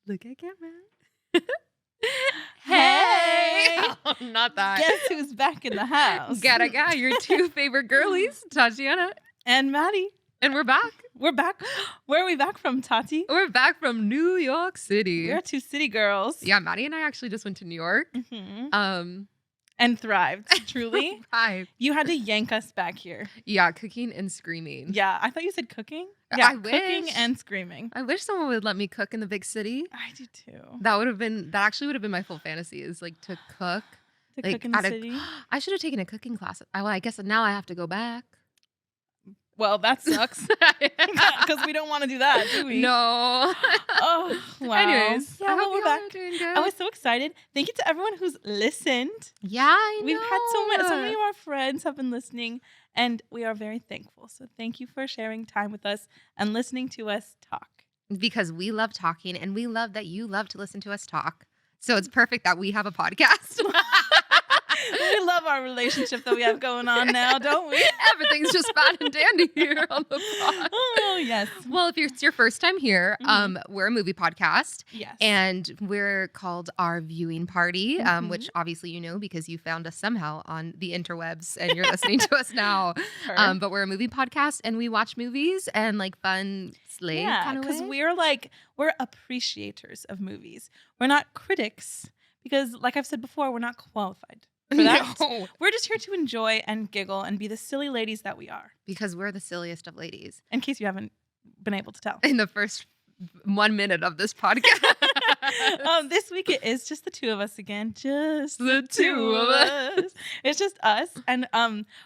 Look at camera. Hey! Oh, not that. Guess who's back in the house? Gattaga, your two favorite girlies, Tatiana And Maddie. and we're back. We're back. Where are we back from, Tati? We're back from New York City. We're two city girls. Yeah, Maddie and I actually just went to New York. Mm-hmm. And thrived, truly. Hi. You had to yank us back here. Yeah, cooking and screaming. Yeah, I thought you said cooking. Yeah, I cooking wish. and screaming. I wish someone would let me cook in the big city. I do too. That actually would have been my full fantasy, is like to cook. To Like, cook in the at a- city. I should have taken a cooking class. I guess now I have to go back. Well, that sucks. Because we don't want to do that, do we? No. Oh, wow. Anyways, Yeah, I well, hope we're you all back. are doing good. I was so excited. Thank you to everyone who's listened. Yeah, I know. We've had so many of our friends have been listening, and we are very thankful. So thank you for sharing time with us and listening to us talk. Because we love talking, and we love that you love to listen to us talk. So it's perfect that we have a podcast. We love our relationship that we have going on now, don't we? Everything's just fine and dandy here on the pod. Oh, yes. Well, if it's your first time here, we're a movie podcast. Yes. And we're called Our Viewing Party, Mhm. which obviously you know because you found us somehow on the interwebs and you're listening to us now. Her. But we're a movie podcast and we watch movies and like fun slave kind of because way. we're appreciators of movies. We're not critics because, like I've said before, we're not qualified for that. No, We're just here to enjoy and giggle and be the silly ladies that we are. because we're the silliest of ladies. In case you haven't been able to tell. In the first 1 minute of this podcast. This week it is just the two of us again. Just The two of us. It's just us. And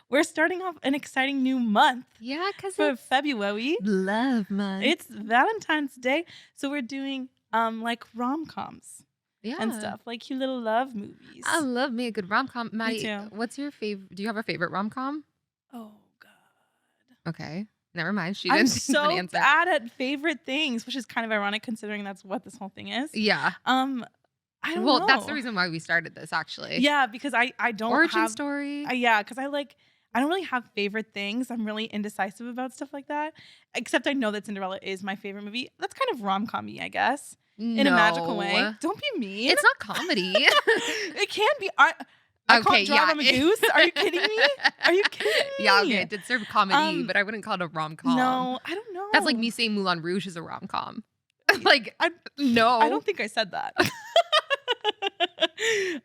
we're starting off an exciting new month Yeah, because for it's February. love month. It's Valentine's Day. So we're doing like rom-coms yeah. and stuff. Like cute little love movies. I love me a good rom-com. Maddie, too. what's your favorite? Do you have a favorite rom-com? Oh God. Okay. Never mind. She I'm didn't think of an so answer. bad at favorite things, which is kind of ironic considering that's what this whole thing is. Yeah. I don't know. Well, that's the reason why we started this, actually. Yeah, because I don't Origin have story. yeah, because I don't really have favorite things. I'm really indecisive about stuff like that. Except I know that Cinderella is my favorite movie. That's kind of rom-com-y, I guess. In a magical way. Don't be mean. It's not comedy. It can be. I Okay, can't drive yeah. on a goose. Are you kidding me? Are you kidding me? Yeah, okay. It did serve comedy, but I wouldn't call it a rom-com. No, I don't know. That's like me saying Moulin Rouge is a rom-com. Like, no. I don't think I said that.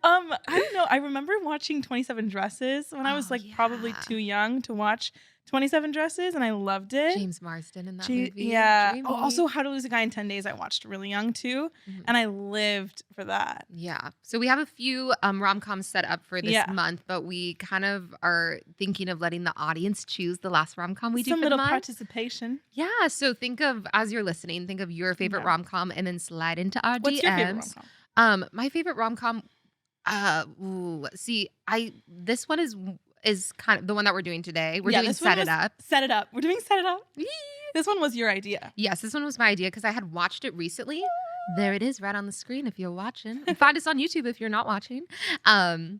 I don't know. I remember watching 27 Dresses when I was probably yeah. too young to watch 27 Dresses, and I loved it. James Marsden in that movie. Yeah. Dreamy. Oh, also, How to Lose a Guy in 10 Days I watched really young too, Mhm. and I lived for that. Yeah. So we have a few rom-coms set up for this month, but we kind of are thinking of letting the audience choose the last rom-com we do Some for the little month. participation. Yeah. So think of, as you're listening, think of your favorite Yeah. rom-com and then slide into our What's DMs. your favorite rom-com? My favorite rom-com, this one is kind of the one that we're doing today. We're doing this one Set It was Up. Set It Up. We're doing Set It Up. Yee. This one was your idea. Yes, this one was my idea because I had watched it recently. There it is right on the screen if you're watching. And find us on YouTube if you're not watching. And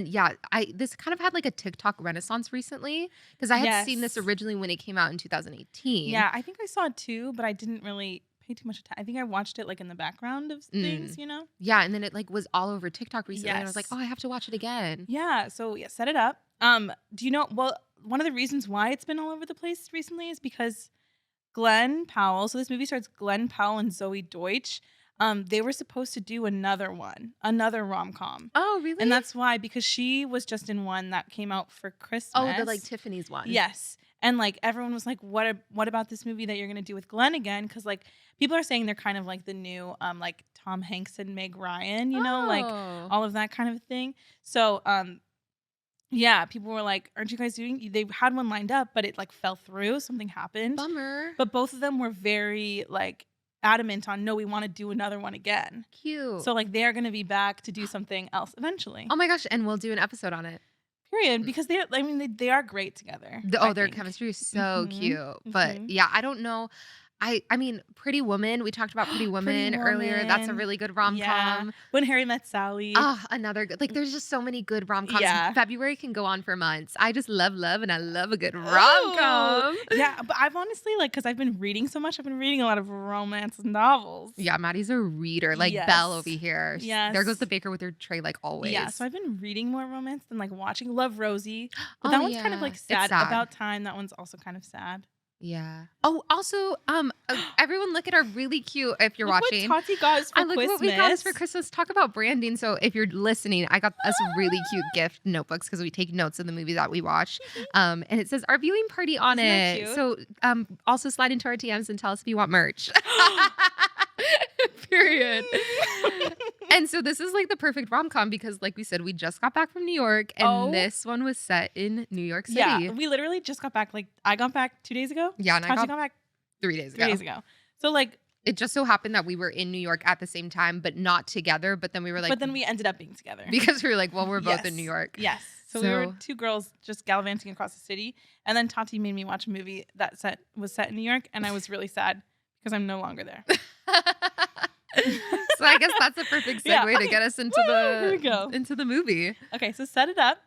yeah, this kind of had like a TikTok renaissance recently because I had seen this Yes. originally when it came out in 2018. Yeah, I think I saw it too, but I didn't really pay too much attention. I think I watched it like in the background of things, you know? Yeah, and then it like was all over TikTok recently. And I was like, Yes. oh, I have to watch it again. Yeah, so yeah, Set It Up. Do you know, well, one of the reasons why it's been all over the place recently is because Glenn Powell, so this movie starts Glenn Powell and Zoe Deutsch. They were supposed to do another rom-com. Oh, really? And that's why, because she was just in one that came out for Christmas. oh, the like Tiffany's one. Yes. And like everyone was like, what about this movie that you're gonna do with Glenn again? Because like people are saying they're kind of like the new like Tom Hanks and Meg Ryan, you know, like Oh. all of that kind of thing. So yeah, people were like, aren't you guys doing? They had one lined up, but it like fell through. Something happened. Bummer. But both of them were very like adamant on no, we want to do another one again. Cute. So like they're gonna be back to do something else eventually. oh my gosh, and we'll do an episode on it. Period. Because they are great together. Their I think. chemistry is so Mhm, cute. But mhm. yeah, I don't know. I mean, Pretty Woman, we talked about Pretty Pretty Woman earlier. That's a Woman. really good Yeah. rom-com. When Harry Met Sally. Oh, another good like, there's just so many good rom-coms. Yeah. February can go on for months. I just love, and I love a good Ooh. rom-com. Yeah, but I've honestly, like, because I've been reading so much, I've been reading a lot of romance novels. Yeah, Maddie's a reader, like Yes. Belle over here. There goes Yes. the baker with her tray, like always. Yeah, so I've been reading more romance than like watching. Love Rosie, but Oh, that one's kind of yeah. like It's sad. sad. About Time. That one's also kind of sad. Yeah. Oh, also, everyone look at our really cute, if you're Look watching. what Tati got us for I look Christmas. what we got us for Christmas. Talk about branding. So if you're listening, I got us really cute gift notebooks because we take notes of the movie that we watch. And it says our viewing party on Isn't that it. cute? So also slide into our DMs and tell us if you want merch. Period. And so this is like the perfect rom-com because like we said, we just got back from New York and Oh. this one was set in New York City. Yeah, we literally just got back. Like I got back 2 days ago. Yeah, and I Tati got got back 3 days 3 ago. days ago. So like, It just so happened that we were in New York at the same time, but not together. But then we were like, but then we ended up being together. because we were like, well, we're both in Yes. New York. Yes. So we were So- two girls just gallivanting across the city, and then Tati made me watch a movie that was set in New York, and I was really sad because I'm no longer there. So I guess that's a perfect segue Yeah. to get us into Woo, here we go. into the movie. Okay, so set it up.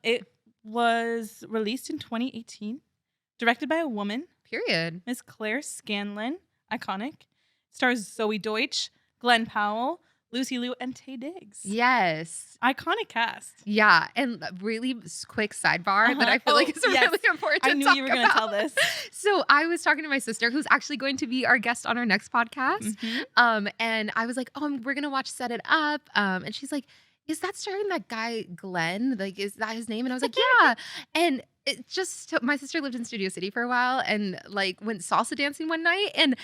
It was released in 2018, directed by a woman, Period. Miss Claire Scanlon, iconic. Stars Zoe Deutsch, Glenn Powell, Lucy Liu, and Taye Diggs. Yes. Iconic cast. Yeah. And really quick sidebar that I feel like is yes. really important to I knew talk you were going to tell about. this. So I was talking to my sister, who's actually going to be our guest on our next podcast. Mhm. And I was like, oh, we're gonna watch Set It Up. And she's like, is that starring that guy Glenn? Like, is that his name? And I was like, yeah. And it just my sister lived in Studio City for a while and like went salsa dancing one night and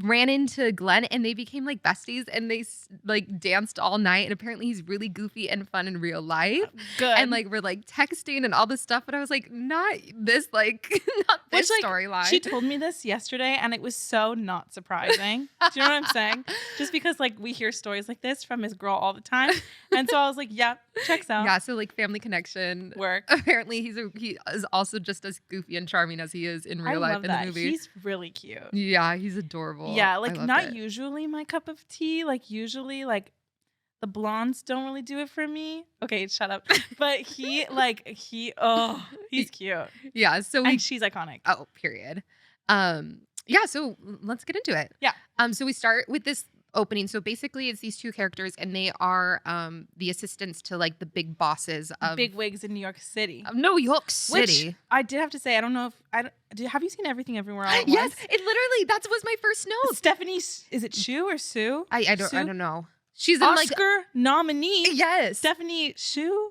ran into Glenn and they became like besties and they like danced all night. And apparently he's really goofy and fun in real life. Good. And like we're like texting and all this stuff. But I was like, not this like not this Which, like, storyline. She told me this yesterday, and it was so not surprising. Do you know what I'm saying? Just because like we hear stories like this from his girl all the time, and so I was like, "Yeah, checks out." Yeah, so like family connection. Work. Apparently, he is also just as goofy and charming as he is in real life love in that. the movie. He's really cute. Yeah, he's adorable. Yeah, I like loved not it. usually my cup of tea. Like usually, like the blondes don't really do it for me. Okay, shut up. But he's cute, Yeah, so we and she's iconic. oh, period. Yeah, so let's get into it. Yeah. So we start with this opening. So basically it's these two characters and they are the assistants to like the big bosses of Big wigs in New York City. New York City. Which I did have to say, I don't know if have you seen Everything Everywhere All at Yes, Once? it literally that was my first note. Stephanie, is it Shu or Sue? I Sue? don't know. She's in like Oscar nominee. yes. Stephanie Shu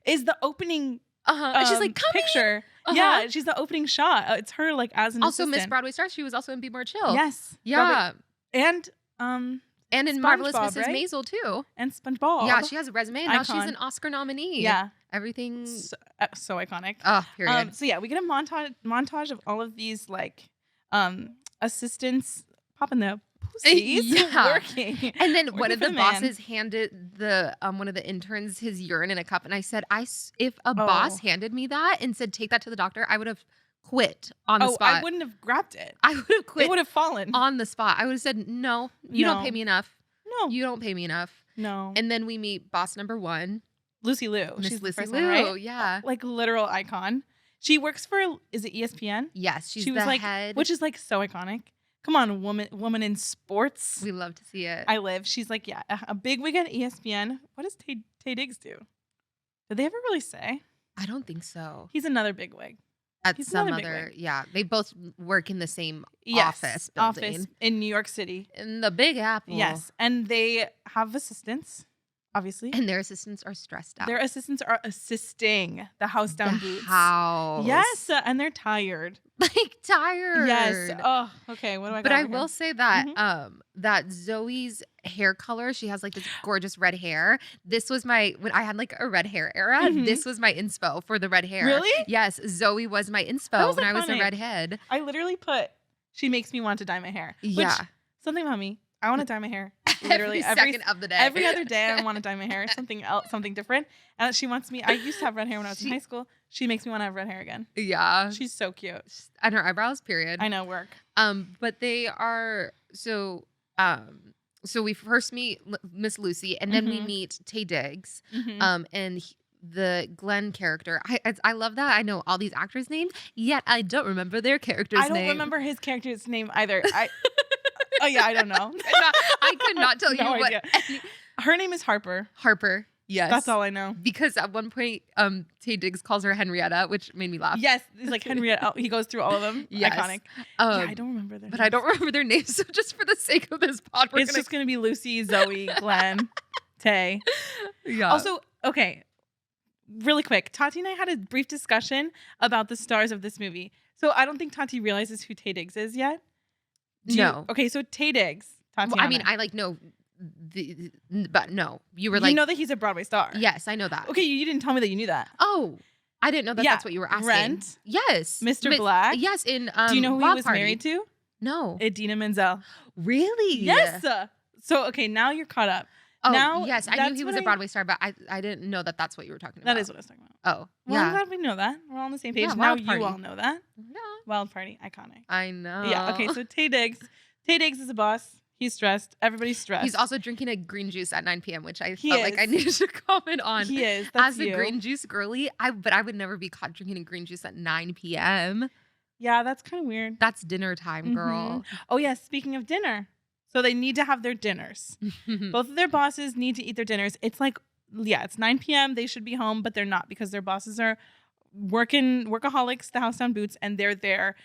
is the opening And she's like, come picture. Uh-huh. Yeah, she's the opening shot. It's her like as an Also, Miss assistant. Broadway star. She was also in Be More Chill. Yes. Yeah. And And in Marvelous SpongeBob, Mrs. right? Maisel too. and SpongeBob. Yeah, she has a resume. And now she's Icon. an Oscar nominee. Yeah. Everything. So iconic. Oh, period. So yeah, we get a montage of all of these like assistants popping their pussies Yeah. working. And then one working of for the the man. bosses handed the one of the interns his urine in a cup, and I said, if a boss handed me that and said take that to the doctor, I would have quit on the spot. I wouldn't have grabbed it. I would have quit It would have fallen. on the spot. I would have said, no, you don't No. pay me enough. No. You don't pay me enough. No. And then we meet boss number one, Lucy Liu. Miss She's the Lucy first Liu. one, right? Yeah. Like literal icon. She works for, is it ESPN? Yes, she's She was the like, head. which is like so iconic. Come on, woman in sports. We love to see it. I live. She's like, yeah, a big wig at ESPN. What does Taye Diggs do? Did they ever really say? I don't think so. He's another big wig. At He's some another other, bigwig. yeah, they both work in the same Yes, office building in New York City. in the Big Apple. Yes, and they have assistants, obviously. and their assistants are stressed out. Their assistants are assisting the house down the boots. house. Yes, and they're tired. like tired. Yes. Oh, okay. What do I got? But I over will here? say that Mhm. that Zoe's hair color, she has like this gorgeous red hair. This was when I had like a red hair era. Mhm. This was my inspo for the red hair. Really? Yes, Zoe was my That inspo was when I was a iconic. redhead. I literally put, she makes me want to dye my hair. Which, Yeah. something about me. I want to dye my hair literally every second of the day. every other day. I want to dye my hair, something else, something different. And she wants me. I used to have red hair when I was in She- high school. She makes me want to have red hair again. Yeah. She's so cute. And her eyebrows, period. I know, work. But they are so we first meet Miss Lucy, and then we meet Taye Diggs. And the Glenn character. I love that I know all these actors' names, yet I don't remember their character's name. I don't remember his character's name either. Oh yeah, I don't know. I could not tell No you what. idea. Her name is Harper. Harper. Yes. That's all I know. Because at one point, Taye Diggs calls her Henrietta, which made me laugh. Yes, he's like Henrietta. He goes through all of them. Yes. Iconic. Yeah, I don't remember their names. But I don't remember their names. So just for the sake of this pod, It's just gonna be Lucy, Zoe, Glenn, Tay. Yeah. Also, okay, really quick. Tati and I had a brief discussion about the stars of this movie. So I don't think Tati realizes who Taye Diggs is yet. No. Okay, so Taye Diggs. Tatiana. Well, I mean, I like know, but no, you were like, you know that he's a Broadway star. yes, I know that. Okay, you didn't tell me that you knew that. Oh, I didn't know that. Yeah, That's what you were asking. Rent. Yes, Mr. Black. Yes, in Do you know who he Wild was Party. married to? No, Idina Menzel. really? Yes. So okay, now you're caught up. Oh, Now, yes, I that's knew he was what a Broadway star, but I didn't know that that's what you were talking about. That is what I was talking about. Oh, Well, I'm yeah. glad we know that. We're all on the same page. Yeah, Now Wild Party. you all know that. Yeah, Wild Party, iconic. I know. Yeah. Okay. So Taye Diggs. Taye Diggs is a boss. He's stressed. Everybody's stressed. He's also drinking a green juice at 9 p.m., which I He felt like I is. needed to comment on. He is. That's As a you. green juice girly, but I would never be caught drinking a green juice at 9 p.m. Yeah, that's kind of weird. That's dinner time, girl. Oh yeah. Speaking of dinner, so they need to have their dinners. Both of their bosses need to eat their dinners. It's like, yeah, it's 9 p.m. They should be home, but they're not because their bosses are workaholics, the house down boots, and they're there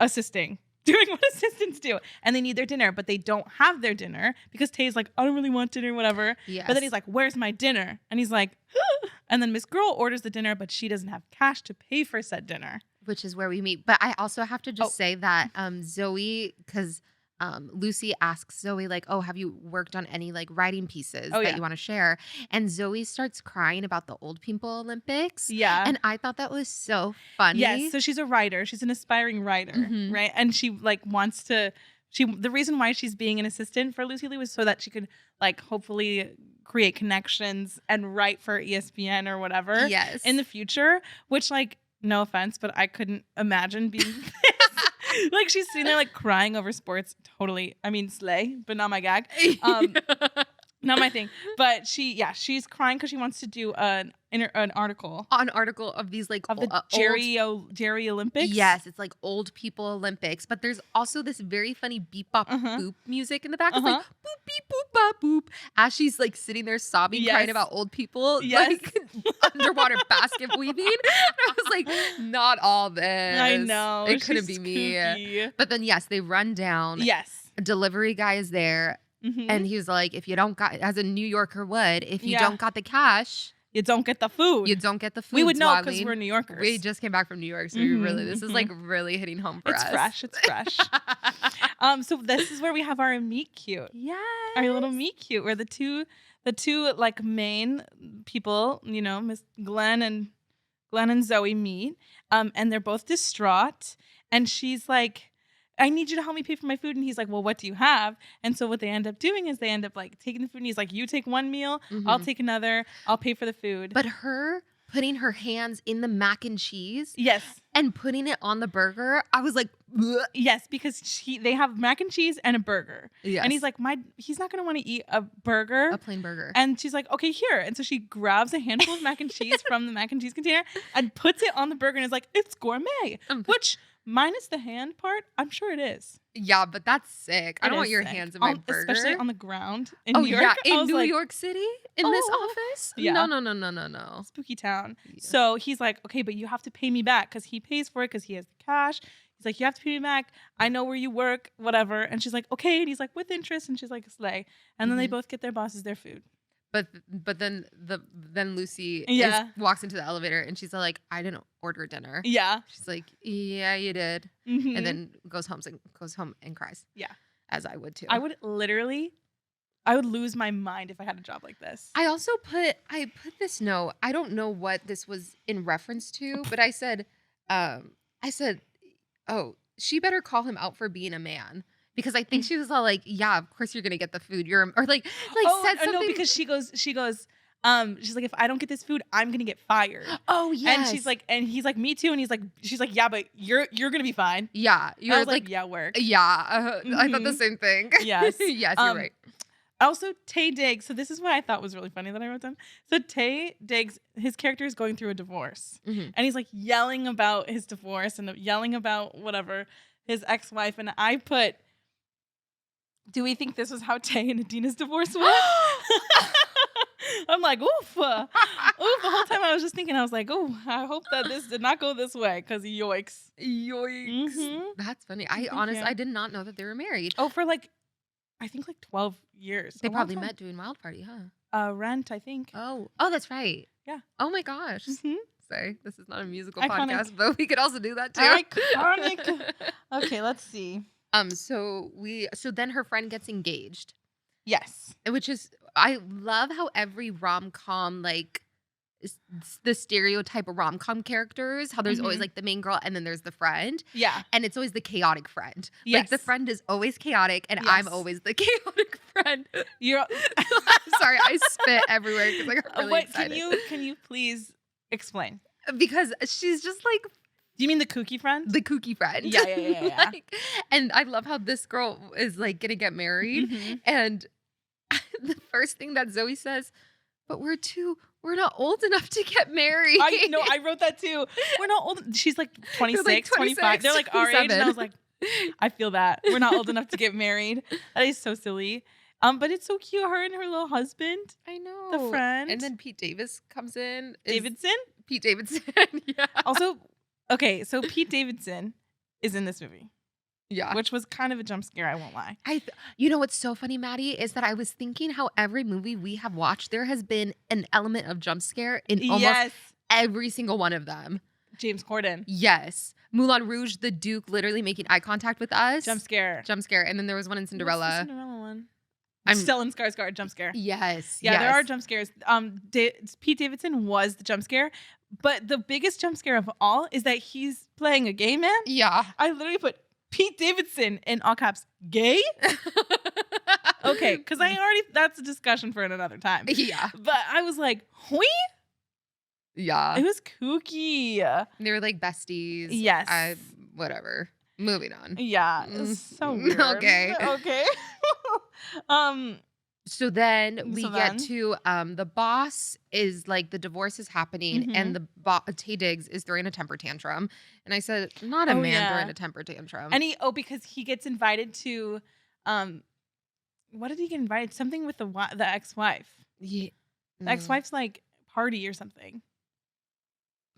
assisting, doing what assistants do. And they need their dinner, but they don't have their dinner because Tay's like, I don't really want dinner, whatever. Yes. But then he's like, where's my dinner? And he's like, and then Miss Girl orders the dinner, but she doesn't have cash to pay for said dinner. Which is where we meet. But I also have to just say that Zoe, because Lucy asks Zoe, like, oh, have you worked on any like writing pieces that you want to share? And Zoe starts crying about the Old People Olympics. Yeah. And I thought that was so funny. Yes, so she's a writer. She's an aspiring writer, right? And she like wants to. The reason why she's being an assistant for Lucy Liu was so that she could like hopefully create connections and write for ESPN or whatever. Yes. In the future, which like no offense, but I couldn't imagine being this. Like she's sitting there like crying over sports. Totally, I mean slay, but not my gag. Not my thing. But she's crying because she wants to do an article. An article of these like Of the Jerry Olympics. Yes, it's like Old People Olympics, but there's also this very funny beep bop boop music in the back. It's like boop beep boop bop boop as she's like sitting there sobbing, crying about old people, like underwater basket weaving. And I was like, not all this. I know. It couldn't be she's me. kooky. But then yes, they run down. Yes. A delivery guy is there. And he was like, if you don't got, as a New Yorker would, if you don't got the cash, you don't get the food. you don't get the food. We would know because Swaleen. we're New Yorkers. We just came back from New York, so we really, this is like really hitting home for It's us. fresh. It's fresh. So this is where we have our meet cute. Yes. Our little meet cute, where the two like main people, you know, Miss Glenn and Zoe meet. And they're both distraught. And she's like, I need you to help me pay for my food. And he's like, well, what do you have? And so what they end up doing is they end up like taking the food. And he's like, you take one meal, I'll take another, I'll pay for the food. But her putting her hands in the mac and cheese Yes. and putting it on the burger, I was like, bleh. Yes, because they have mac and cheese and a burger. Yes. And he's like, he's not going to want to eat a burger. A plain burger. And she's like, okay, here. And so she grabs a handful of mac and cheese from the mac and cheese container and puts it on the burger and is like, it's gourmet. Which, minus the hand part, I'm sure it is. Yeah, but that's sick. I It don't want is your sick. hands in my burger. Especially on the ground in Oh, New York. yeah, I in was New like, York City? In this oh, office? yeah. No. Spooky town. Yeah. So he's like, okay, but you have to pay me back because he pays for it because he has the cash. He's like, you have to pay me back. I know where you work, whatever. And she's like, okay. And he's like, with interest. And she's like, slay. And then they both get their bosses their food. But then Lucy walks into the elevator and she's like, I didn't order dinner. Yeah. She's like, yeah, you did. Mm-hmm. And then goes home and cries. Yeah. As I would too. I would lose my mind if I had a job like this. I also put this note. I don't know what this was in reference to, but I said, oh, she better call him out for being a man. Because I think she was all like, yeah, of course you're gonna get the food. Said something. No, because she goes, She's like, if I don't get this food, I'm gonna get fired. Oh yes. And he's like, me too. And she's like, yeah, but you're gonna be fine. Yeah, I you're was like, yeah, work. yeah. I thought the Mhm. same thing. Yes. Yes, you're right. Also, Tay Diggs. So this is what I thought was really funny that I wrote down. So Tay Diggs, his character is going through a divorce, Mhm. and he's like yelling about his divorce and yelling about whatever his ex-wife. And I put, do we think this was how Tay and Adina's divorce went? I'm like, oof. The whole time I was just thinking, I was like, oh, I hope that this did not go this way, because yoicks. Yoicks. Mhm. That's funny. Thank Honestly, you. I did not know that they were married. Oh, for like, I think like 12 years. They A long probably time. met doing Wild Party, huh? Rent, I think. Oh, that's right. Yeah. Oh my gosh. Mhm. Sorry, this is not a musical Iconic. podcast, but we could also do that too. Iconic. Okay, let's see. So then her friend gets engaged, Yes. which is, I love how every rom-com, like, is the stereotype of rom-com characters, how there's always Mhm. like the main girl and then there's the friend, Yeah. and it's always the chaotic friend. Like Yes. the friend is always chaotic and I'm Yes. always the chaotic friend. You're Sorry, I spit everywhere because I got really what excited. can you please explain? Because she's just like Do you mean the kooky friend? the kooky friend. Yeah. Like, and I love how this girl is like gonna get married, Mhm. and the first thing that Zoe says, but we're not old enough to get married. I know, I wrote that too. We're not old. She's like 26, 25. They're like our age. And I was like, I feel that. We're not old enough to get married. That is so silly. But it's so cute. Her and her little husband, I know. the friend. And then Pete Davis comes in. Davidson. Pete Davidson. Yeah. Also, okay, so Pete Davidson is in this movie, Yeah. which was kind of a jump scare, I won't lie. You know what's so funny, Maddie, is that I was thinking how every movie we have watched, there has been an element of jump scare in almost Yes. every single one of them. James Corden. Yes. Moulin Rouge, the Duke literally making eye contact with us. Jump scare. Jump scare. And then there was one in What's the Cinderella. Cinderella one. I'm- Stellan Skarsgård jump scare. Yes. Yeah, yes. there are jump scares. Pete Davidson was the jump scare, but the biggest jump scare of all is that he's playing a gay man. Yeah. I literally put Pete Davidson in all caps, gay? Okay, because that's a discussion for another time. Yeah. But I was like, hui? Yeah. It was kooky. They were like besties. Yes. Whatever. Moving on. Yeah, it was so Mm. weird. Okay. Okay. So then we So get then- to the boss is like the divorce is happening Mhm. and the Tay Diggs is throwing a temper tantrum. And I said, not a Oh, man yeah. throwing a temper tantrum. And because he gets invited to, what did he get invited? Something with the ex-wife. Yeah. The ex-wife's like party or something.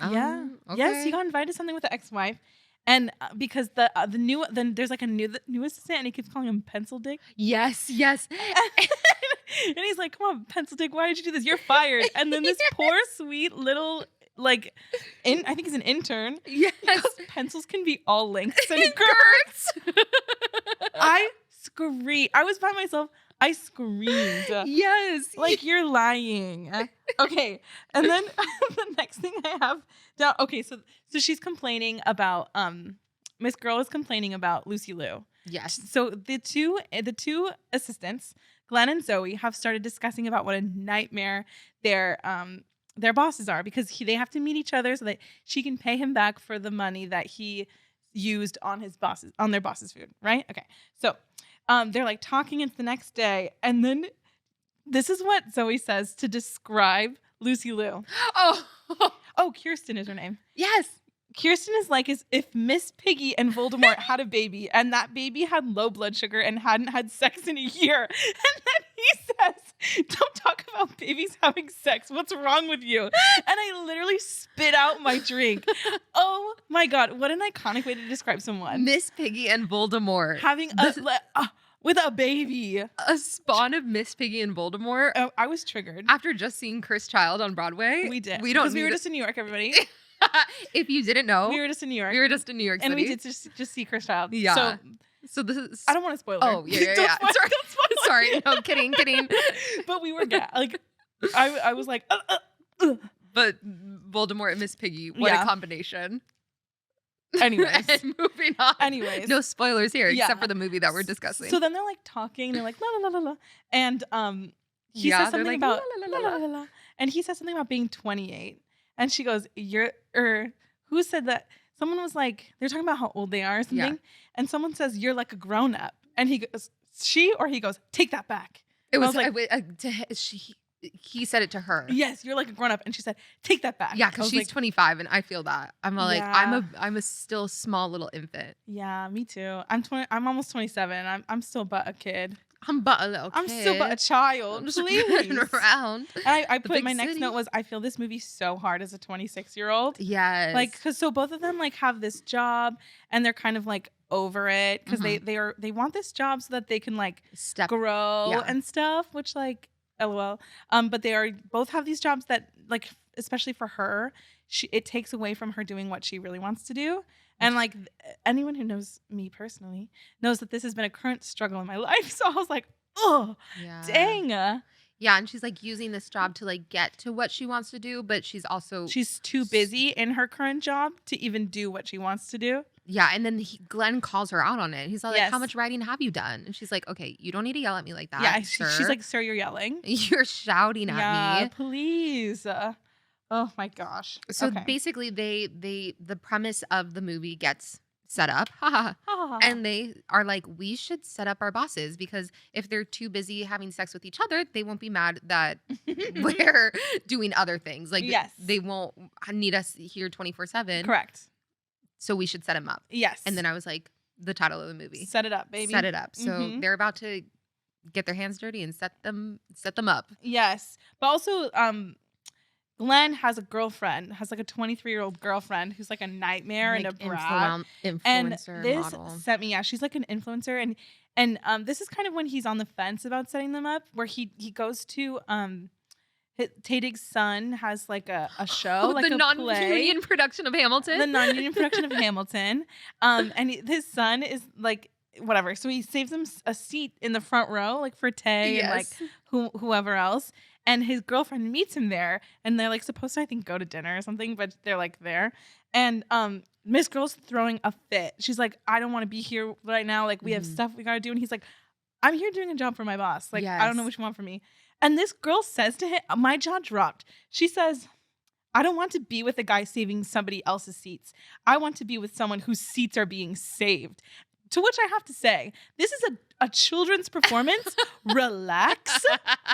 Yeah. Yes, he got invited to something with the ex-wife. And because then there's like a new assistant and he keeps calling him Pencil Dick. Yes. And he's like, come on, Pencil Dick, why did you do this? You're fired. And then this poor, sweet little, like, I think he's an intern. Yes. Because pencils can be all lengths and It girths. I screamed. I was by myself. I screamed. Yes. Like, you're lying. Okay. And then the next thing I have down. Okay, so she's complaining about Miss Girl is complaining about Lucy Liu. Yes. So the two assistants, Glenn and Zoe, have started discussing about what a nightmare their bosses are, because they have to meet each other so that she can pay him back for the money that he used on their boss's food, right? Okay. So they're like talking. It's the next day, and then this is what Zoe says to describe Lucy Liu. Oh, Kirsten is her name. Yes. Kirsten is like as if Miss Piggy and Voldemort had a baby, and that baby had low blood sugar and hadn't had sex in a year. And then he says, don't talk about babies having sex. What's wrong with you? And I literally spit out my drink. Oh my God. What an iconic way to describe someone. Miss Piggy and Voldemort. Having with a baby. A spawn of Miss Piggy and Voldemort. Oh, I was triggered. After just seeing Chris Child on Broadway. We did. We don't Because we need were it. just in New York, everybody. If you didn't know, We were just in New York. we were just in New York City. And we did just see Chris Child. Yeah. So So this is. I don't want to spoil it. Oh, yeah. Don't spoil- Sorry. don't spoil it. Sorry. No, kidding. But we were like, I was like, But Voldemort and Miss Piggy, what Yeah. a combination. anyways. And moving on. Anyways. No spoilers here, Yeah. except for the movie that we're discussing. So then they're like talking, they're like la la la la la, and he Yeah, says they're something like, about "La, la, la, la, la la la la, And he says something about being 28. And she goes, who said that? Someone was like, they're talking about how old they are or something. Yeah. And someone says, you're like a grown up. And he goes, he goes, take that back. It And I was like, he said it to her. yes, you're like a grown up. And she said, take that back. Yeah, I because was she's like, 25 and I feel that. I'm like, Yeah. I'm a still small little infant. yeah, me too. I'm almost 27. I'm still but a kid. I'm but a little kid. I'm still but a child. I'm just Please. running around. And I The put big my next city. note was, I feel this movie so hard as a 26-year-old. Yes. Like, because so both of them like have this job and they're kind of like over it because they want this job so that they can like grow Yeah. and stuff, which like LOL. But they are both have these jobs that like, especially for her, it takes away from her doing what she really wants to do. And like anyone who knows me personally knows that this has been a current struggle in my life. So I was like, oh, Yeah. dang. Yeah, and she's like using this job to like get to what she wants to do, but she's too busy in her current job to even do what she wants to do. Yeah, and then Glenn calls her out on it. He's like, Yes. how much writing have you done? And she's like, okay, you don't need to yell at me like that. Yeah, sir. she's like, sir, you're yelling. You're shouting at me. Please. Oh my gosh. So Okay. basically the premise of the movie gets set up. Haha. Ah. And they are like, we should set up our bosses because if they're too busy having sex with each other, they won't be mad that we're doing other things. Like, Yes. they won't need us here 24/7. Correct. So we should set them up. Yes. And then I was like, the title of the movie. set it up, baby. Set it up. So Mhm. they're about to get their hands dirty and set them up. Yes. But also, Glenn has a girlfriend, has like a 23-year-old girlfriend who's like a nightmare and a brat. And Influencer this model. sent me, she's like an influencer. And this is kind of when he's on the fence about setting them up, where he goes to, Tadig's son has like a show, like the a non-union production of Hamilton. the non-union production of Hamilton. And his son is like, whatever. So he saves him a seat in the front row, like for Tay and like whoever else. And his girlfriend meets him there, and they're like supposed to, I think, go to dinner or something, but they're like there. And Miss Girl's throwing a fit. She's like, I don't want to be here right now. Like, we have stuff we gotta do. And he's like, I'm here doing a job for my boss. Like, I don't know what you want from me. And this girl says to him, my jaw dropped. She says, I don't want to be with a guy saving somebody else's seats. I want to be with someone whose seats are being saved. To which I have to say, this is a children's performance. Relax.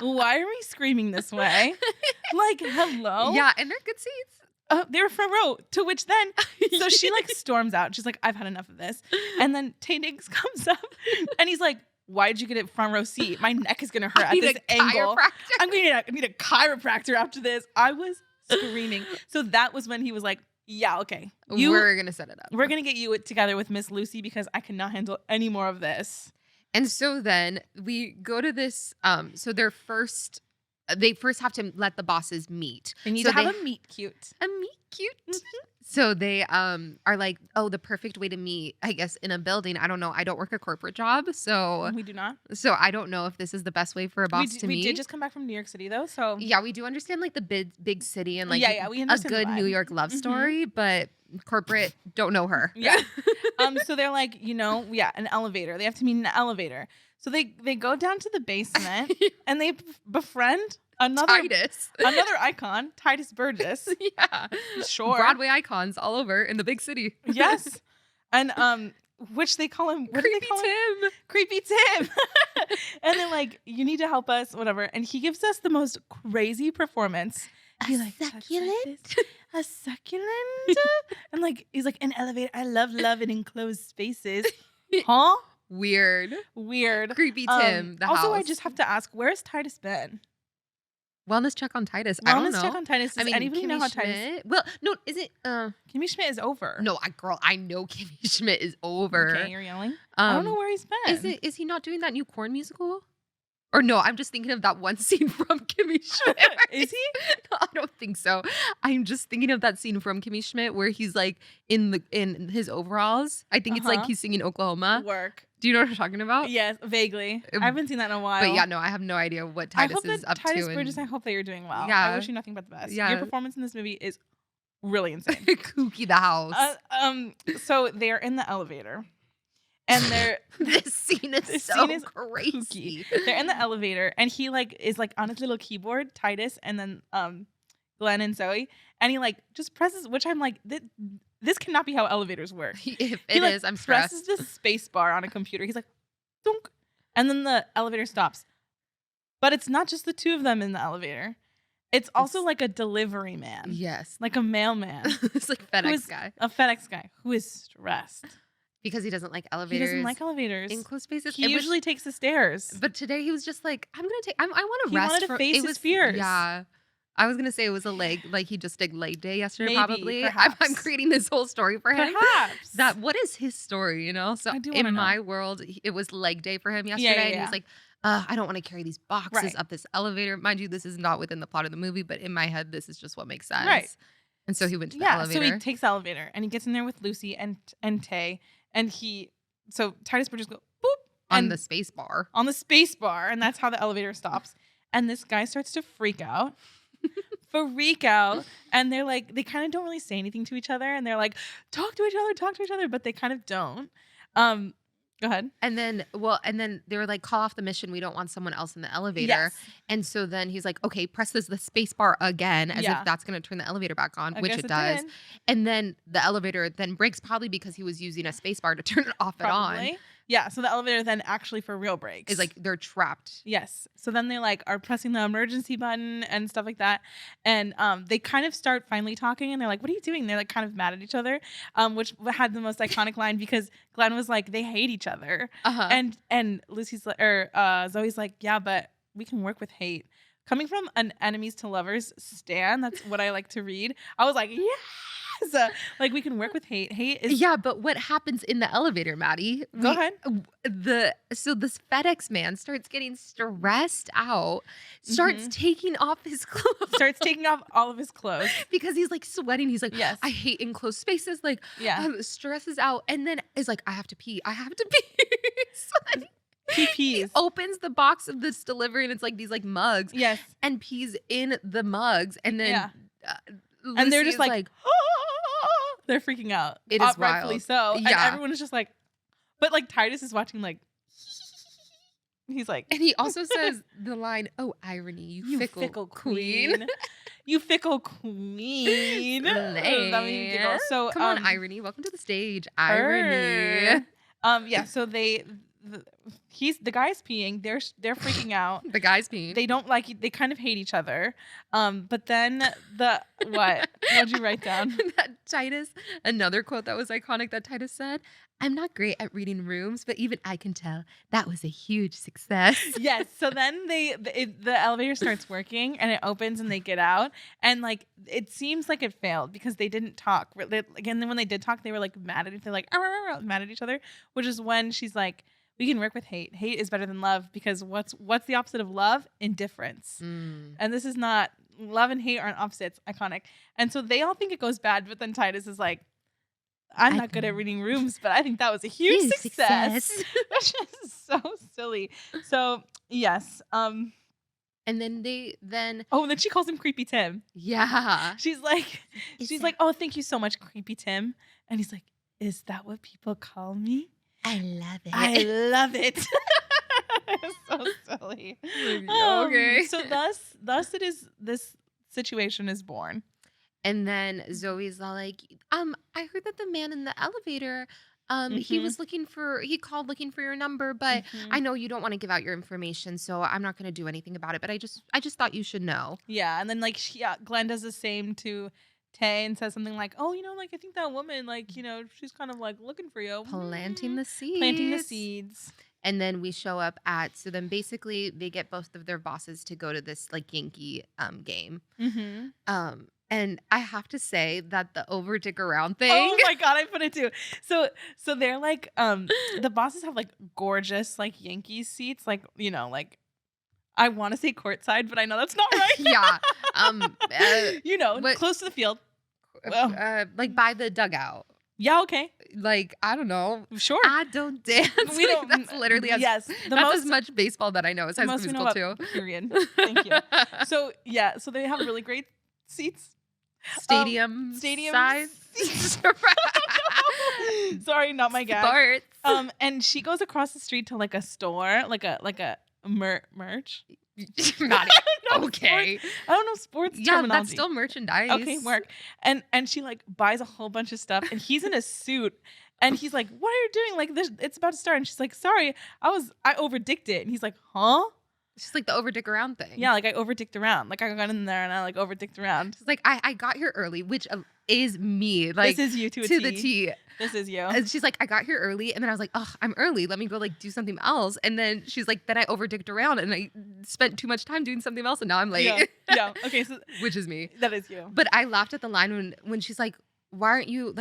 Why are we screaming this way? Like, hello? Yeah, and they're good seats. They're front row. To which then, so she like storms out. She's like, I've had enough of this. And then Tay Diggs comes up and he's like, why'd you get a front row seat? My neck is going to hurt at this angle. I'm going to need a chiropractor after this. I was screaming. So that was when he was like, yeah, okay. We're going to set it up. We're going to get you together with Miss Lucy because I cannot handle any more of this. And so then we go to this, so they first have to let the bosses meet. They need so to have a meet cute. A meet cute. So they are like, oh, the perfect way to meet, I guess, in a building. I don't know. I don't work a corporate job, so We do not. So I don't know if this is the best way for a boss to meet. We did just come back from New York City though, so yeah, we do understand like the big city and like we a understand the good vibe. New York love story, but corporate don't know her. Yeah. So they're like, an elevator. They have to meet in an elevator. So they go down to the basement and they befriend another icon, Titus Burgess. Yeah. Sure. Broadway icons all over in the big city. Yes. And which they call him Creepy Tim. And they're like, you need to help us, whatever. And he gives us the most crazy performance. He's like, a succulent? And like, he's like, an elevator. I love in enclosed spaces. Huh? Weird. Creepy Tim, the also, house. I just have to ask, where's Titus been? Wellness check on Titus. I don't know. Wellness check on Titus. Does anybody Kimmy know how Schmidt? Titus? Well, no, is it? Kimmy Schmidt is over. No, I know Kimmy Schmidt is over. Okay, you're yelling. I don't know where he's been. Is he not doing that new Corn musical? Or no, I'm just thinking of that one scene from Kimmy Schmidt. Is he? No, I don't think so. I'm just thinking of that scene from Kimmy Schmidt where he's like in his overalls. I think it's like he's singing Oklahoma. Work. Do you know what I'm talking about? Yes, vaguely. I haven't seen that in a while. But yeah, no, I have no idea what Titus is up Titus to. Burgess, I hope that you're doing well. Yeah. I wish you nothing but the best. Yeah. Your performance in this movie is really insane. Kooky the house. So they're in the elevator, and they're This scene is This so scene is crazy. they're in the elevator, and he like is like on his little keyboard, Titus, and then Glenn and Zoe, and he like just presses, which I'm like, this cannot be how elevators work. If He it like is, I'm presses stressed. the space bar on a computer. He's like, dunk, and then the elevator stops. But it's not just the two of them in the elevator. It's also like a delivery man. Yes. Like a mailman. It's like FedEx guy. A FedEx guy who is stressed. Because he doesn't like He elevators. doesn't like elevators. In closed spaces. He usually takes the stairs. But today he was just like, I want to He rest. wanted to face his fears. Yeah. I was going to say it was like he just did leg day yesterday, Maybe, probably. perhaps. I'm creating this whole story for him. Perhaps. What is his story, you know? So I do in wanna know. my world, it was leg day for him yesterday. And he yeah. was like, I don't want to carry these boxes Right. up this elevator. Mind you, this is not within the plot of the movie, but in my head, this is just what makes sense. Right. And so he went to the Yeah, elevator. so he takes the elevator and he gets in there with Lucy and Tay, and so Titus Bridges go boop on the space bar. on the space bar, and that's how the elevator stops. And this guy starts to freak out. And they're like, they kind of don't really say anything to each other, and they're like, talk to each other, but they kind of don't. Go ahead. And then they were like, call off the mission. We don't want someone else in the elevator. Yes. And so then he's like, okay, press the space bar again, as Yeah. if that's going to turn the elevator back on, I which guess it does. did. And then the elevator then breaks, probably because he was using a space bar to turn it off and on. Probably. Yeah, so the elevator then actually for real breaks. Is like they're trapped. Yes. So then they like are pressing the emergency button and stuff like that. And they kind of start finally talking, and they're like, what are you doing? They're like kind of mad at each other, which had the most iconic line because Glenn was like, they hate each other. Uh-huh. And Lucy's Zoe's like, yeah, but we can work with hate. Coming from an enemies to lovers stan, that's what I like to read. I was like, yes. Like we can work with hate. Hate is Yeah, but what happens in the elevator, Maddie? Go ahead. So this FedEx man starts getting stressed out, starts taking off his clothes. starts taking off all of his clothes. Because he's like sweating. He's like, Yes. I hate enclosed spaces. Like, Yeah. stresses out. And then is like, I have to pee. So then He pees. opens the box of this delivery, and it's like these like mugs. Yes. And pees in the mugs. And then Yeah. Lucy And they're just is like they're freaking out. It is rightfully wild. so. And Yeah. everyone is just like, but like Titus is watching like, he's like, and he also says the line, "Oh, irony, you fickle queen." You fickle queen. That made me giggle. So Come on, irony. Welcome to the stage, irony. Yeah. So the guy's peeing. They're freaking out. The guy's peeing. They don't like. They kind of hate each other. But then what? What'd you write down? That Titus, another quote that was iconic that Titus said, "I'm not great at reading rooms, but even I can tell that was a huge success." Yes. So then the elevator starts working, and it opens, and they get out, and like it seems like it failed because they didn't talk. Again, then when they did talk, they were like mad at each other, like mad at each other, which is when she's like, we can work with hate. Hate is better than love because what's the opposite of love? Indifference. And this is not, love and hate aren't opposites. Iconic. And so they all think it goes bad, but then Titus is like, I'm not good at reading rooms, but I think that was a huge success. Which is so silly. So yes. And then and then she calls him Creepy Tim. yeah. She's like, oh, thank you so much, Creepy Tim. And he's like, is that what people call me? I love it. I love it. It's so silly. Okay. So thus it is. This situation is born. And then Zoe's all like, I heard that the man in the elevator, he called looking for your number, but I know you don't want to give out your information, so I'm not going to do anything about it. But I just thought you should know. Yeah, and then like Glenn does the same to Tay and says something like, oh, like I think that woman, like, she's kind of like looking for you. Planting the seeds. And then we show up so then basically they get both of their bosses to go to this like Yankee game. And I have to say that the over dick around thing. Oh my God, I put it too. So they're like, the bosses have like gorgeous like Yankees seats, like, like I want to say courtside, but I know that's not right. Yeah. Close to the field. Like by the dugout. Yeah, okay. Like, I don't know. Sure. I don't dance. We don't. That's literally as much baseball that I know as High School Musical too. Period. Thank you. So they have really great seats. Stadium size. seats. Sorry, not my gag. Sports. And she goes across the street to like a store, like a merch. Maddie. Okay. I don't know sports Yeah, terminology. that's still merchandise. Okay, work. And she like buys a whole bunch of stuff, and he's in a suit, and he's like, "What are you doing? Like this, it's about to start." And she's like, "Sorry, I overdicked it." And he's like, "Huh?" It's just like the overdick around thing. Yeah, like I overdicked around. Like I got in there and I like overdicked around. It's like I got here early, which is me. Like this is you to the T. This is you. And she's like, I got here early, and then I was like, oh, I'm early. Let me go like do something else. And then she's like, then I overdicked around, and I spent too much time doing something else, and now I'm late. Yeah. Okay. So which is me. That is you. But I laughed at the line when she's like, why are you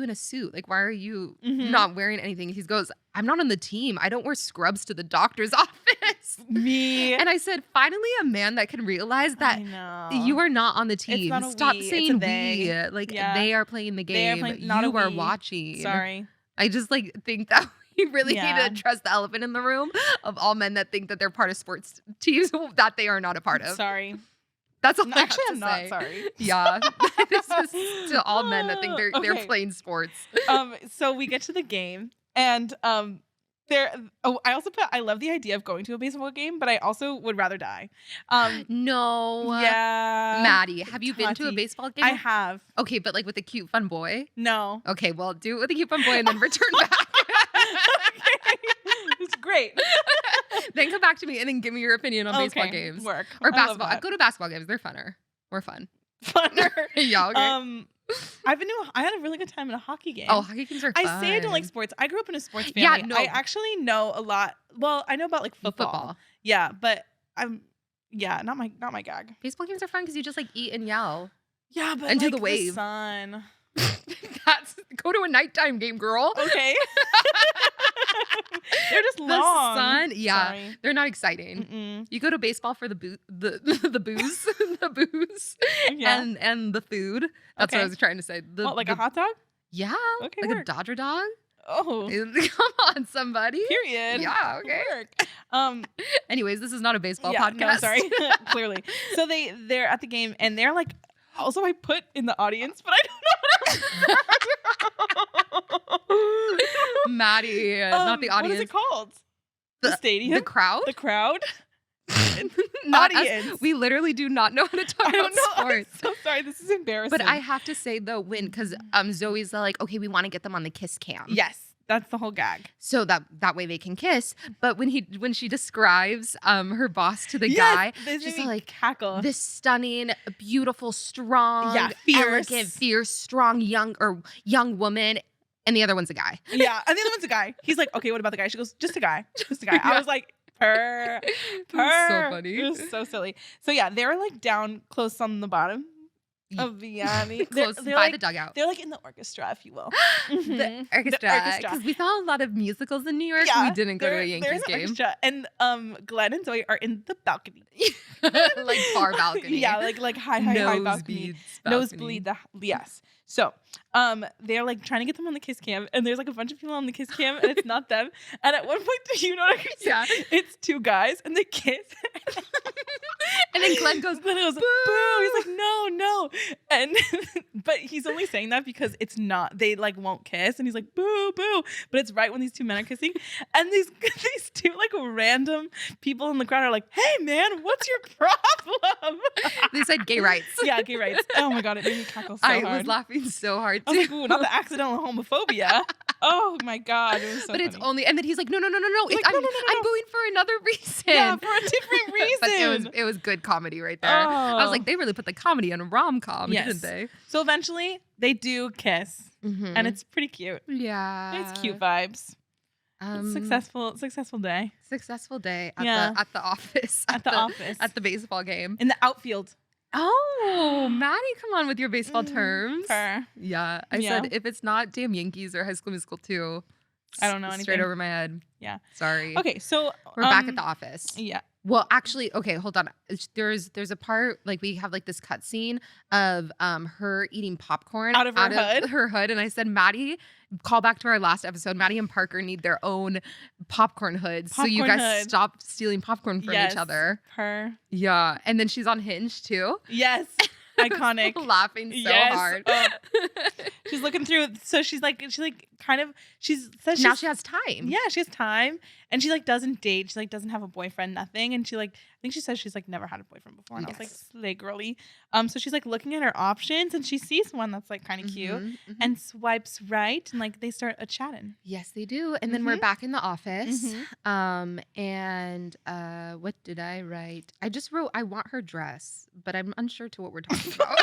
in a suit? Like, why are you not wearing anything? He goes, I'm not on the team. I don't wear scrubs to the doctor's office. Me. And I said, finally, a man that can realize that you are not on the team. It's not Stop we, saying they. we. Like, they are playing the game. They are playing, not you a are we. watching. Sorry. I just like think that we really need to address the elephant in the room of all men that think that they're part of sports teams that they are not a part of. Sorry. That's all actually, I'm not sorry. Yeah. This is to all men that think they're playing sports. So we get to the game, and I love the idea of going to a baseball game, but I also would rather die. No. Yeah. Maddie, have you been to a baseball game? I have. Okay, but like with a cute fun boy? No. Okay, well, do it with a cute fun boy and then return back. Okay. It's great. Then come back to me and then give me your opinion on baseball games. Work. Or basketball. Go to basketball games. They're funner. We're fun. Funner. Yeah, okay. I had a really good time in a hockey game. Oh, hockey games are fun. I say I don't like sports. I grew up in a sports family. Yeah, no. I actually know a lot. Well, I know about like football. Yeah, but not my gag. Baseball games are fun because you just like eat and yell. Yeah, but and like do the wave. The sun. Go to a nighttime game, girl. Okay. They're just long. The sun, yeah. Sorry. They're not exciting. Mm-mm. You go to baseball for the booze, the booze, and the food. That's what I was trying to say. A hot dog? Yeah. Okay. Like a Dodger dog. Oh, come on, somebody. Period. Yeah. Okay. Work. Anyways, this is not a baseball podcast. No, sorry. Clearly. So they're at the game and they're like. Also, I put in the audience, but I don't know what I'm Maddie, not the audience. What is it called? The stadium? The crowd? The crowd? Not audience. Us. We literally do not know how to talk about sports. I'm so sorry. This is embarrassing. But I have to say, though, because Zoe's like, okay, we want to get them on the kiss cam. Yes. That's the whole gag. So that way they can kiss. But when she describes her boss to the guy, she's like cackle. This stunning, beautiful, strong, elegant, fierce, strong young woman, and the other one's a guy. Yeah, and the other one's a guy. He's like, okay, what about the guy? She goes, just a guy, just a guy. I was like, purr. So funny. It was so silly. So yeah, they were like down close on the bottom of the close they're by like, the dugout. They're like in the orchestra, if you will. The orchestra. Because we saw a lot of musicals in New York. Yeah, we didn't go to a Yankees game. Orchestra. And Glenn and Zoe are in the balcony. Like far balcony. Yeah, like high balcony. Nosebleed. Yes. So they're like trying to get them on the kiss cam, and there's like a bunch of people on the kiss cam, and it's not them. And at one point, do you know what I said? Yeah. It's two guys, and they kiss. And then Glenn goes, boo. He's like, no. And but he's only saying that because it's not, they like won't kiss. And he's like, boo. But it's right when these two men are kissing. And these two like random people in the crowd are like, hey man, what's your problem? They said gay rights. Yeah, gay rights. Oh my God, it made me cackle so hard. I was laughing so hard too. I was like, ooh, not the accidental homophobia. Oh my God, it was so funny. It's only, and then he's like, no. Like, I'm booing for another reason. Yeah, for a different reason. But it was good comedy right there. Oh. I was like, they really put the comedy in a rom-com, didn't they? So eventually they do kiss, and it's pretty cute. Yeah, it's cute vibes. Successful day. Successful day at the office. At the office. At the baseball game. In the outfield. Oh, Maddie, come on with your baseball terms. Fair. Yeah. I said if it's not damn Yankees or High School Musical 2, I don't know anything. Straight over my head. Yeah. Sorry. Okay, so we're back at the office. Yeah. Well, actually, okay, hold on. There's a part, like we have like this cut scene of her eating popcorn out of her hood. And I said, Maddie, call back to our last episode. Maddie and Parker need their own popcorn hoods. So you guys stop stealing popcorn from each other. Her. Yeah. And then she's on Hinge too. Yes. Iconic. Laughing so hard. She's looking through. So she's kind of, says Now she has time. Yeah, she has time. And she doesn't date. She doesn't have a boyfriend, nothing. And she I think she says she's never had a boyfriend before. And I was like, slay girly. So she's looking at her options and she sees one that's kind of cute and swipes right. And they start chatting. Yes, they do. And then we're back in the office. And what did I write? I just wrote, I want her dress, but I'm unsure to what we're talking about.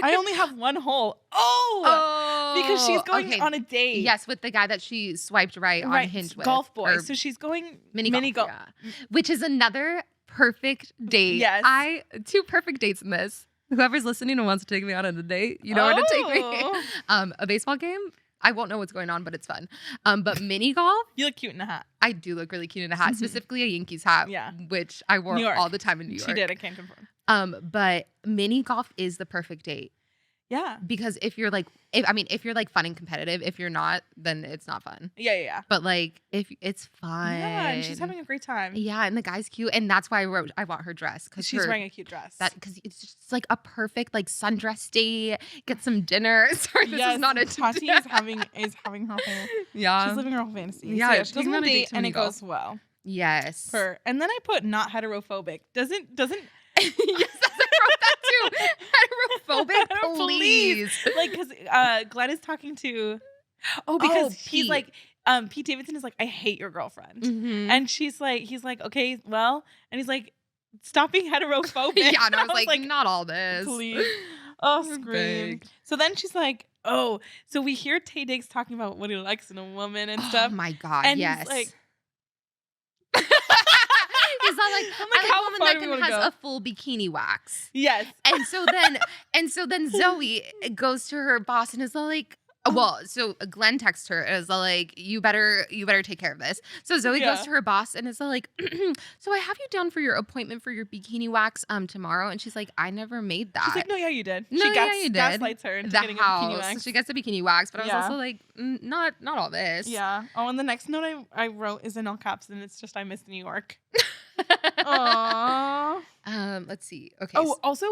I only have one hole. Oh, because she's going on a date. Yes, with the guy that she swiped right on Hinge with. Golf boy. So she's going mini golf. Yeah. Which is another perfect date. Yes. 2 perfect dates in this. Whoever's listening and wants to take me out on a date, you know where to take me. A baseball game. I won't know what's going on, but it's fun. But mini golf. You look cute in a hat. I do look really cute in a hat, specifically a Yankees hat, which I wore all the time in New York. She did. I can't confirm. But mini golf is the perfect date. Yeah. Because if you're if you're fun and competitive, if you're not, then it's not fun. Yeah. But if it's fun. Yeah, and she's having a great time. Yeah, and the guy's cute. And that's why I wrote, I want her dress. Because she's wearing a cute dress. Because it's just a perfect sundress date. Get some dinner. Sorry, this is not a Tati is having her whole. Yeah. She's living her whole fantasy. Yeah, so she doesn't want to date and it goes well. Yes. And then I put not heterophobic. Doesn't yes, I wrote that too. Heterophobic, please. Because Glenn is talking to. Because he's Pete Davidson is I hate your girlfriend, and he's like, okay, well, and he's like, stop being heterophobic. Yeah, and I was like, not all this, please. Oh, scream. So then she's like, oh, so we hear Tay Diggs talking about what he likes in a woman and stuff. Oh my God, and yes. He's like. He's not I like a woman that has a full bikini wax. Yes. And so then Zoe goes to her boss and is like, well, so Glenn texts her and is like, you better take care of this. So Zoe goes to her boss and is like, so I have you down for your appointment for your bikini wax tomorrow. And she's like, I never made that. She's like, no, yeah, you did. No, you did. Gaslights her into getting a bikini wax. She gets a bikini wax, but I was also like, not all this. Yeah. Oh, and the next note I wrote is in all caps, and it's just I miss New York. Aww. Let's see. Okay. Oh, also,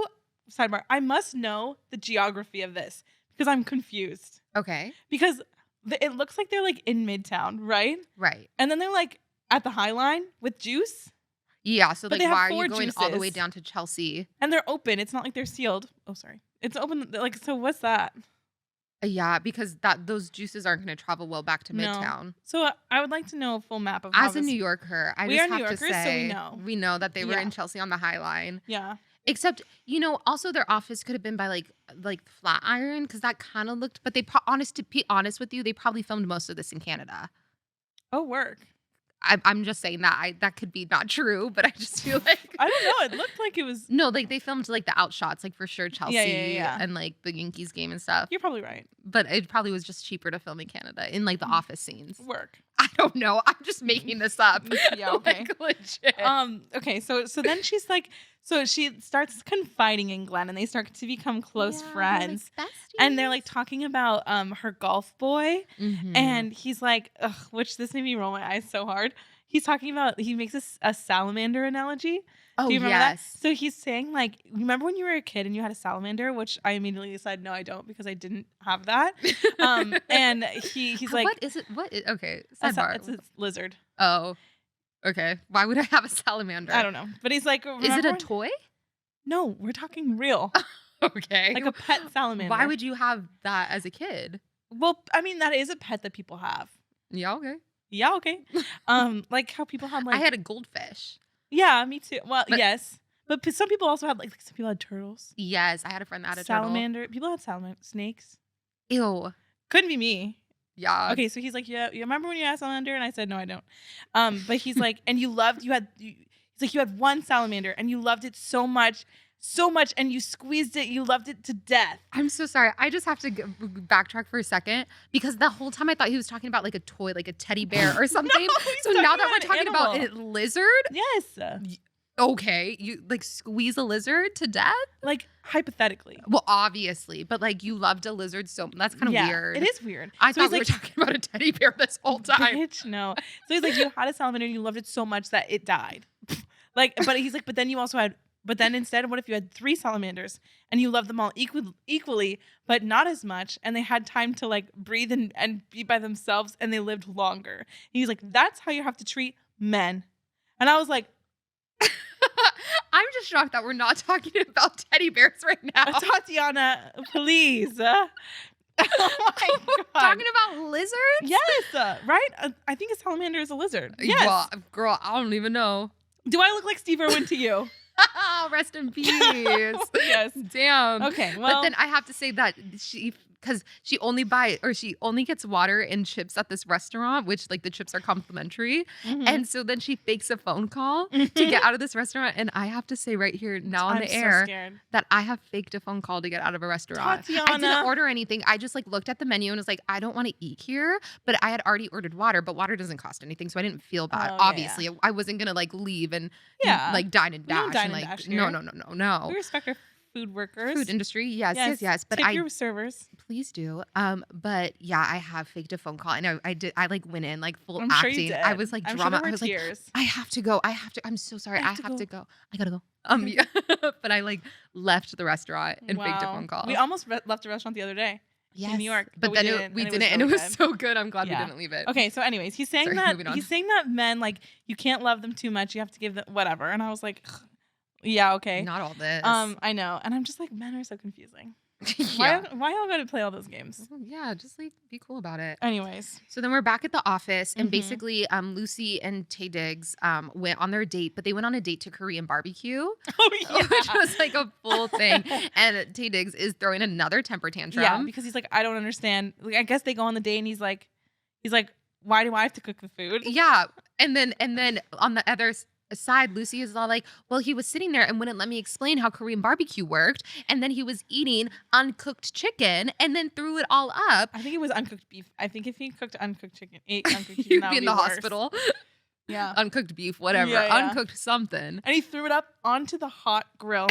sidebar. I must know the geography of this because I'm confused. Okay. Because it looks like they're in Midtown, right? Right. And then they're at the High Line with Juice. Yeah. So why are you going juices. all the way down to Chelsea? And they're open. It's not like they're sealed. Oh, sorry. It's open. So what's that? Yeah, because those juices aren't going to travel well back to Midtown. So I would like to know a full map of. As a New Yorker, we just have to say so we know that they were in Chelsea on the High Line. Yeah. Except, also their office could have been by Flatiron because that kind of looked. But to be honest with you, they probably filmed most of this in Canada. Oh, work. I'm just saying that that could be not true, but I just feel like I don't know. It looked like it was no, they filmed the outshots, for sure Chelsea and the Yankees game and stuff. You're probably right, but it probably was just cheaper to film in Canada in the office scenes. Work. I don't know. I'm just making this up. Yeah. Okay. Legit. Okay. So then she's so she starts confiding in Glenn, and they start to become close friends. And they're talking about her golf boy, and he's like, ugh, which this made me roll my eyes so hard. He's talking about he makes a salamander analogy. Oh, do you remember yes. that? So he's saying remember when you were a kid and you had a salamander, which I immediately decided no, I don't because I didn't have that. And he's like, what is it? Okay, sidebar. It's a lizard. Oh, okay. Why would I have a salamander? I don't know, but he's like, is it a toy? No, we're talking real. Okay, like a pet salamander. Why would you have that as a kid? Well, I mean that is a pet that people have. Yeah. Okay. Yeah. Okay. Like how people had I had a goldfish. Yeah, me too. Well, yes. But some people also had some people had turtles. Yes, I had a friend that had a salamander. Turtle. People had salamander snakes. Ew. Couldn't be me. Yeah. Okay, so he's like, yeah, you remember when you had salamander? And I said, no, I don't. But he's like, and you had one salamander and you loved it so much, and you squeezed it, you loved it to death. I'm so sorry. I just have to backtrack for a second because the whole time I thought he was talking about a toy, like a teddy bear or something. So now that we're talking about a lizard? Yes. Okay. You squeeze a lizard to death? Hypothetically. Well, obviously. But you loved a lizard so that's kind of weird. It is weird. I thought we were talking about a teddy bear this whole time. Bitch, no. So he's like, you had a salamander and you loved it so much that it died. But he's like, but then you also had But then instead, what if you had 3 salamanders and you love them all equally, but not as much, and they had time to like breathe and be by themselves, and they lived longer? And he's like, that's how you have to treat men. And I was like, I'm just shocked that we're not talking about teddy bears right now. Tatiana, please. Oh my God. Talking about lizards? Yes, right? I think a salamander is a lizard. Yes. Well, girl, I don't even know. Do I look like Steve Irwin to you? Rest in peace. Yes. Damn. Okay, well. But then I have to say that because she only gets water and chips at this restaurant, which like the chips are complimentary. Mhm. And so then she fakes a phone call to get out of this restaurant. And I have to say right here now on the air scared. that I have faked a phone call to get out of a restaurant. Tatiana. I didn't order anything. I just like looked at the menu and was like, I don't want to eat here. But I had already ordered water, but water doesn't cost anything. So I didn't feel bad. Oh, Obviously, yeah. I wasn't going to like leave and Yeah. like dine and We don't dash. dine and, and like, dash no, here. no. We respect our food workers. Food industry. Yes. But Tip your servers. please do. But yeah, I have faked a phone call and I did. I like went in like full I'm acting. sure you did. I was like I'm drama. Sure there I were was like, tears. I have to go. I'm so sorry. I have to go. I gotta go. Okay. Yeah. But I like left the restaurant and faked a Wow. phone call. We almost left a restaurant the other day. Yes. in New York, But we then didn't, we and didn't, it was and it really was good. so good. I'm glad Yeah. we didn't leave it. Okay, so anyways, he's saying Sorry, moving on. that men like you can't love them too much. You have to give them whatever. And I was like, ugh, yeah, okay. Not all this. I know, and I'm just like, men are so confusing. Yeah. Why y'all gotta play all those games? Yeah, just like be cool about it. Anyways, So then we're back at the office, and Mhm. basically, Lucy and Tay Diggs went on their date, but they went on a date to Korean barbecue, oh which was like a full thing. And Tay Diggs is throwing another temper tantrum. yeah, because he's like, I don't understand. Like, I guess they go on the date, and he's like, why do I have to cook the food? Yeah. And then on the other side, Lucy is all like, well, he was sitting there and wouldn't let me explain how Korean barbecue worked. And then he was eating uncooked chicken and then threw it all up. I think it was uncooked beef. I think if he ate uncooked chicken, He'd that be would in the worse. hospital. Yeah. Uncooked beef, whatever. Yeah. Uncooked something. And he threw it up onto the hot grill.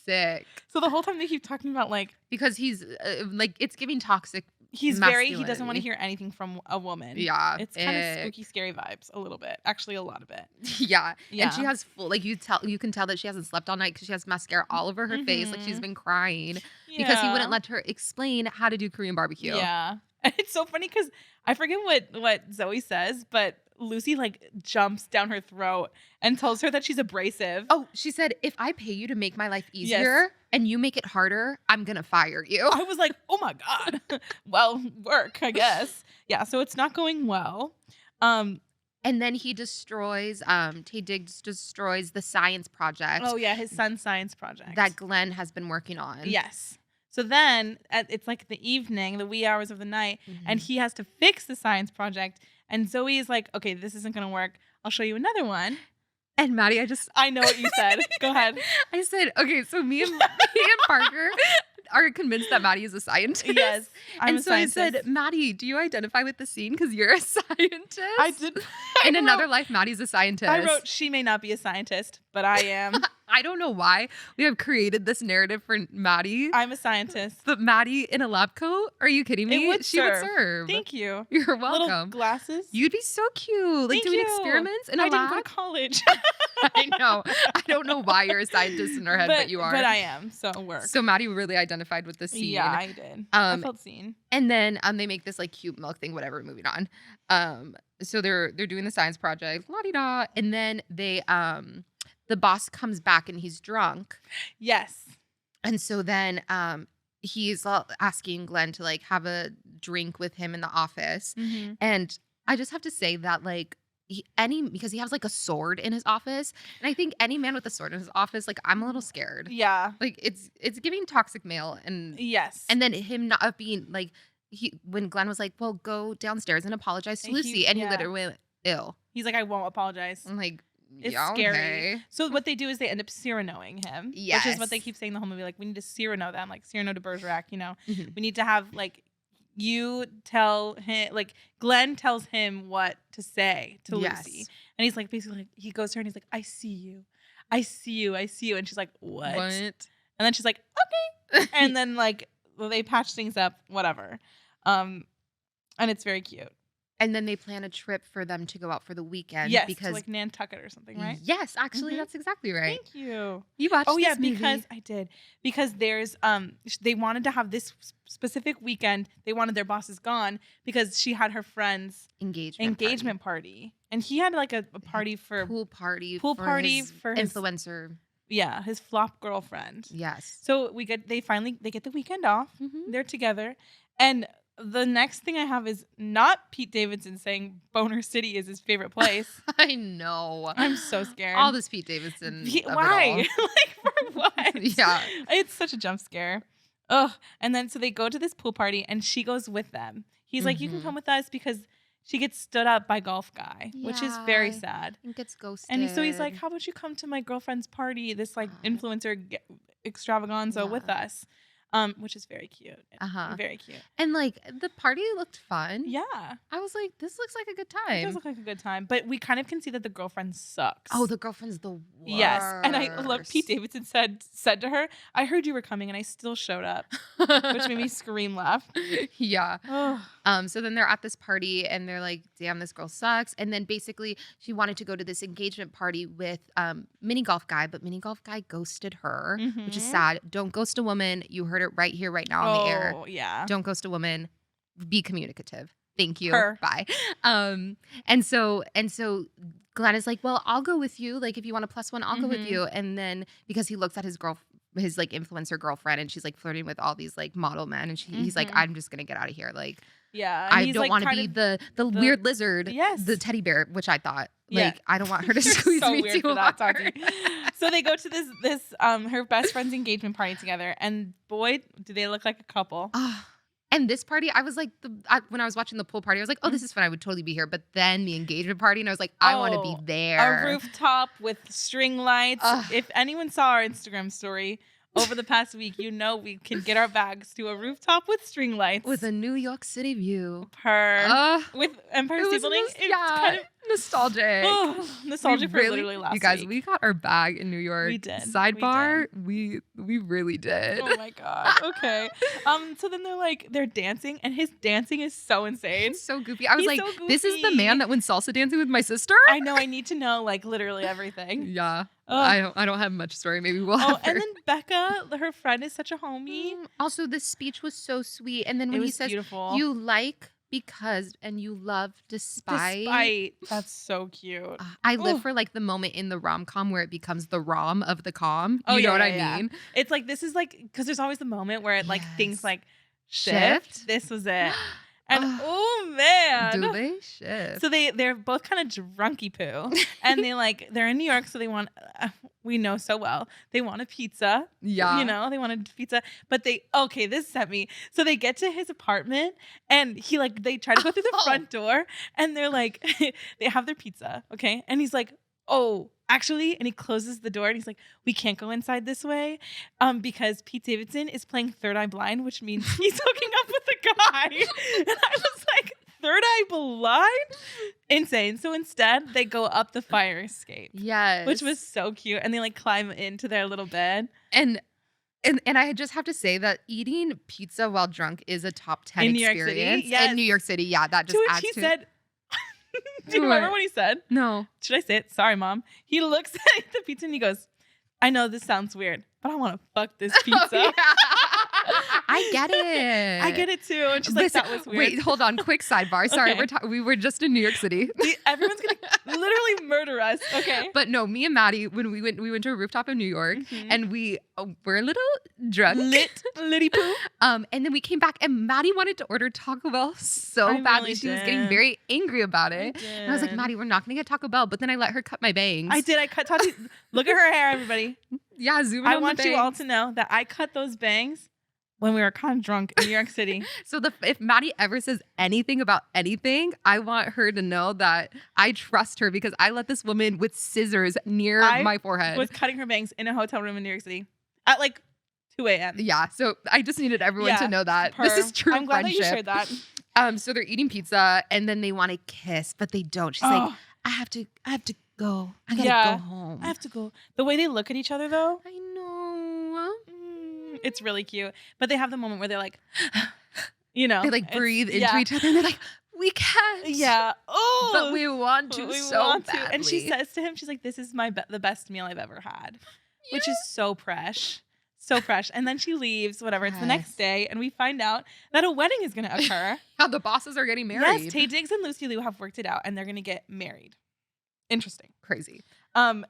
Sick. So the whole time they keep talking about like Because he's like, it's giving toxic. he doesn't want to Masculinity. hear anything from a woman. Yeah. It's kind of ick. spooky, scary vibes a little bit. Actually, a lot of it. Yeah. Yeah. And she has full, like you can tell that she hasn't slept all night because she has mascara all over her face. Like she's Mhm. been crying because he wouldn't let her explain how to do Korean barbecue. Yeah. And it's so funny because I forget what Zoe says, but Lucy like jumps down her throat and tells her that she's abrasive. Oh, she said, if I pay you to make my life Yes. easier and you make it harder, I'm going to fire you. I was like, oh my God. Well, work, I guess. Yeah, so it's not going well. And then he destroys, Tay Diggs destroys the science project Oh yeah, his son's science project. that Glenn has been working on. Yes. So then it's like the evening, the wee hours of the night, Mhm. and he has to fix the science project. And Zoe is like, okay, this isn't going to work. I'll show you another one. And Maddie, I know what you said. Go ahead. I said, okay, so me and Parker are convinced that Maddie is a scientist. Yes. I'm And a so I scientist. said, Maddie, do you identify with the scene? Because you're a scientist. I did. In I another wrote- life, Maddie's a scientist. I wrote, she may not be a scientist, but I am. I don't know why we have created this narrative for Maddie. I'm a scientist. But Maddie in a lab coat? Are you kidding me? would She would serve. serve. Thank you. You're Little welcome. glasses. You'd be so cute. Like Thank doing you. experiments in a I didn't lab. go to college. I know. I don't know why you're a scientist in our head, but you are. But I am. So it works. So Maddie really identified with the scene. Yeah, I did. I felt seen. And then they make this like cute milk thing, whatever, moving on. So they're doing the science project, la di da, and then they the boss comes back and he's drunk. Yes. And so then he's asking Glenn to like have a drink with him in the office. Mm-hmm. And I just have to say that like because he has like a sword in his office, and I think any man with a sword in his office, like I'm a little scared. Yeah. Like it's giving toxic male, and Yes. then him not being like when Glenn was like, well, go downstairs and apologize to He- Lucy, and he yeah. literally went ill. He's like, I won't apologize. I'm like, It's yeah, scary. okay. So what they do is they end up Cyranoing him. Which is what they Yes. keep saying the whole movie. Like, we need to Cyrano them. Like, Cyrano de Bergerac, you know. Mhm. We need to have, like, you tell him, like, Glenn tells him what to say to Yes. Lucy. And he's like, basically, like, he goes to her and he's like, I see you. I see you. I see you. And she's like, what? And then she's like, okay. And then, like, well, they patch things up, whatever. And it's very cute. And then they plan a trip for them to go out for the weekend Yes, to because like Nantucket or something, right? yes, actually, Mhm. that's exactly right. Thank you. You watched Oh yeah, this movie. because I did. Because there's they wanted to have this specific weekend. They wanted their bosses gone because she had her friend's engagement party. And he had like a party for pool party his influencer. Yeah, his flop girlfriend. Yes. So they get the weekend off. Mhm. They're together. And the next thing I have is not Pete Davidson saying Boner City is his favorite place. I know. I'm so scared. All this Pete Davidson. Why? Like, for what? Yeah. It's such a jump scare. Ugh. And then so they go to this pool party and she goes with them. He's like, you can come with us because she gets stood up by golf guy, which is very sad. And gets ghosted. And so he's like, how about you come to my girlfriend's party, this like influencer extravaganza with us? Which is very cute. Very cute. And like the party looked fun. Yeah. I was like, this looks like a good time. It does look like a good time. But we kind of can see that the girlfriend sucks. Oh, the girlfriend's the worst. Yes. And I love Pete Davidson said to her, I heard you were coming and I still showed up. Which made me scream laugh. Yeah. Oh. So then they're at this party and they're like, damn, this girl sucks. And then basically she wanted to go to this engagement party with mini golf guy, but mini golf guy ghosted her, which is sad. Don't ghost a woman. You heard it right here, right now on the air. Oh, yeah. Don't ghost a woman. Be communicative. Thank you. Her. Bye. And so Glenn is like, well, I'll go with you. Like, if you want a plus one, I'll go with you. And then because he looks at his like influencer girlfriend, and she's like flirting with all these like model men, and he's like, I'm just gonna get out of here. Like, yeah, I don't want to be the weird lizard, the teddy bear, which I thought, like, I don't want her to squeeze so me weird too for that, hard. Tati. So they go to this her best friend's engagement party together, and boy, do they look like a couple. And this party, I was like, when I was watching the pool party, I was like, oh, this is fun. I would totally be here. But then the engagement party, and I was like, I want to be there. A rooftop with string lights. If anyone saw our Instagram story over the past week, you know we can get our bags to a rooftop with string lights. With a New York City view. With Empire State Building. It's kind of nostalgic. Nostalgic for literally last week. You guys, we got our bag in New York. We did. Sidebar, we really did. Oh my God. Okay. So then they're dancing, and his dancing is so insane. It's so goofy. I was like, this is the man that went salsa dancing with my sister? I know. I need to know like literally everything. Yeah. I don't have much story. Maybe we'll have and then Becca, her friend, is such a homie. Also, this speech was so sweet. And then when he says, beautiful. You like because and you love despite. That's so cute. I live for like the moment in the rom-com where it becomes the rom of the com. You know yeah, what I yeah. mean? It's like, this is like, because there's always the moment where it like things like shift. This was it. And oh man, do they shift? So they're both kind of drunky poo, and they're in New York, so they want we know so well they want a pizza. Yeah, they wanted pizza, but this set me. So they get to his apartment, and they try to go through the front door, and they're like they have their pizza, okay, and he's like, oh, actually, and he closes the door and he's like, we can't go inside this way because Pete Davidson is playing Third Eye Blind, which means he's hooking up with a guy. And I was like, Third Eye Blind? Insane. So instead, they go up the fire escape. Yes. Which was so cute. And they climb into their little bed. And I just have to say that eating pizza while drunk is a top 10 in experience. New York City? Yes. In New York City, yeah, that just adds he to said, do you remember what he said? No. Should I say it? Sorry, Mom. He looks at the pizza and he goes, I know this sounds weird, but I want to fuck this pizza. Oh, yeah. I get it. I get it too. And she's like, that was weird. Wait, hold on. Quick sidebar. Sorry, Okay. we were just in New York City. Everyone's going to literally murder us. Okay. But no, me and Maddie, when we went to a rooftop in New York, and we were a little drunk. Litty poo. And then we came back, and Maddie wanted to order Taco Bell so badly. She was getting very angry about it. And I was like, Maddie, we're not going to get Taco Bell. But then I let her cut my bangs. I did. I cut Tati. Look at her hair, everybody. Yeah, zoom in I on want the you all bangs. to know that I cut those bangs when we were kind of drunk in New York City. So if Maddie ever says anything about anything, I want her to know that I trust her because I let this woman with scissors near my forehead. I was cutting her bangs in a hotel room in New York City at like 2 a.m. Yeah, so I just needed everyone to know that. This is true I'm glad friendship. that you shared that. So they're eating pizza and then they want to kiss, but they don't. She's like, I have to go. I gotta go home. I have to go. The way they look at each other though. I know. It's really cute. But they have the moment where they're like, you know. They like breathe into each other and they're like, we can't. Yeah. Oh, But we want to so badly. And she says to him, she's like, "This is the best meal I've ever had," which is so fresh. So fresh. And then she leaves, whatever. It's the next day, and we find out that a wedding is going to occur. How the bosses are getting married. Yes, Taye Diggs and Lucy Liu have worked it out, and they're going to get married. Interesting. Crazy. And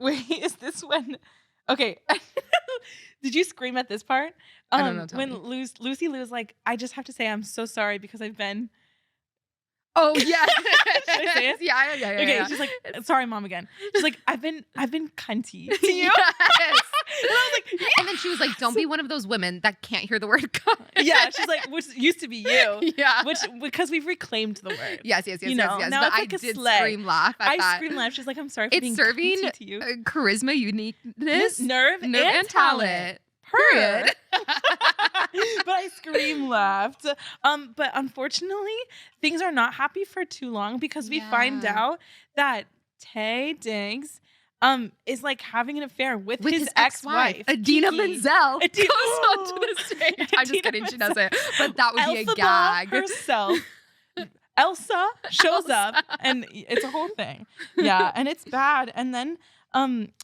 wait, is this when... Okay. Did you scream at this part? I don't know. When Lucy Liu is like, "I just have to say I'm so sorry because I've been..." Oh, yeah. Should I say it? Yeah. Okay, she's like, "Sorry, Mom," again. She's like, I've been cunty to you." Yes. And I was like, And then she was like, "Don't be one of those women that can't hear the word cunt." yeah, she's like, which used to be you. Yeah. Which, because we've reclaimed the word. Yes. You know, Yes. now But it's I like a did slay. scream laugh at that. I scream laugh. She's like, "I'm sorry for It's being serving cunty to you." charisma, uniqueness, Nerve and talent. Period. But I scream laughed. But unfortunately, things are not happy for too long because we find out that Taye Diggs is like having an affair with his ex-wife, Adina Kiki. Menzel, Adina- goes onto the stage. I'm just kidding, she doesn't. But that would be a Elphaba gag. herself. Elsa shows up, and it's a whole thing. Yeah, and it's bad. And then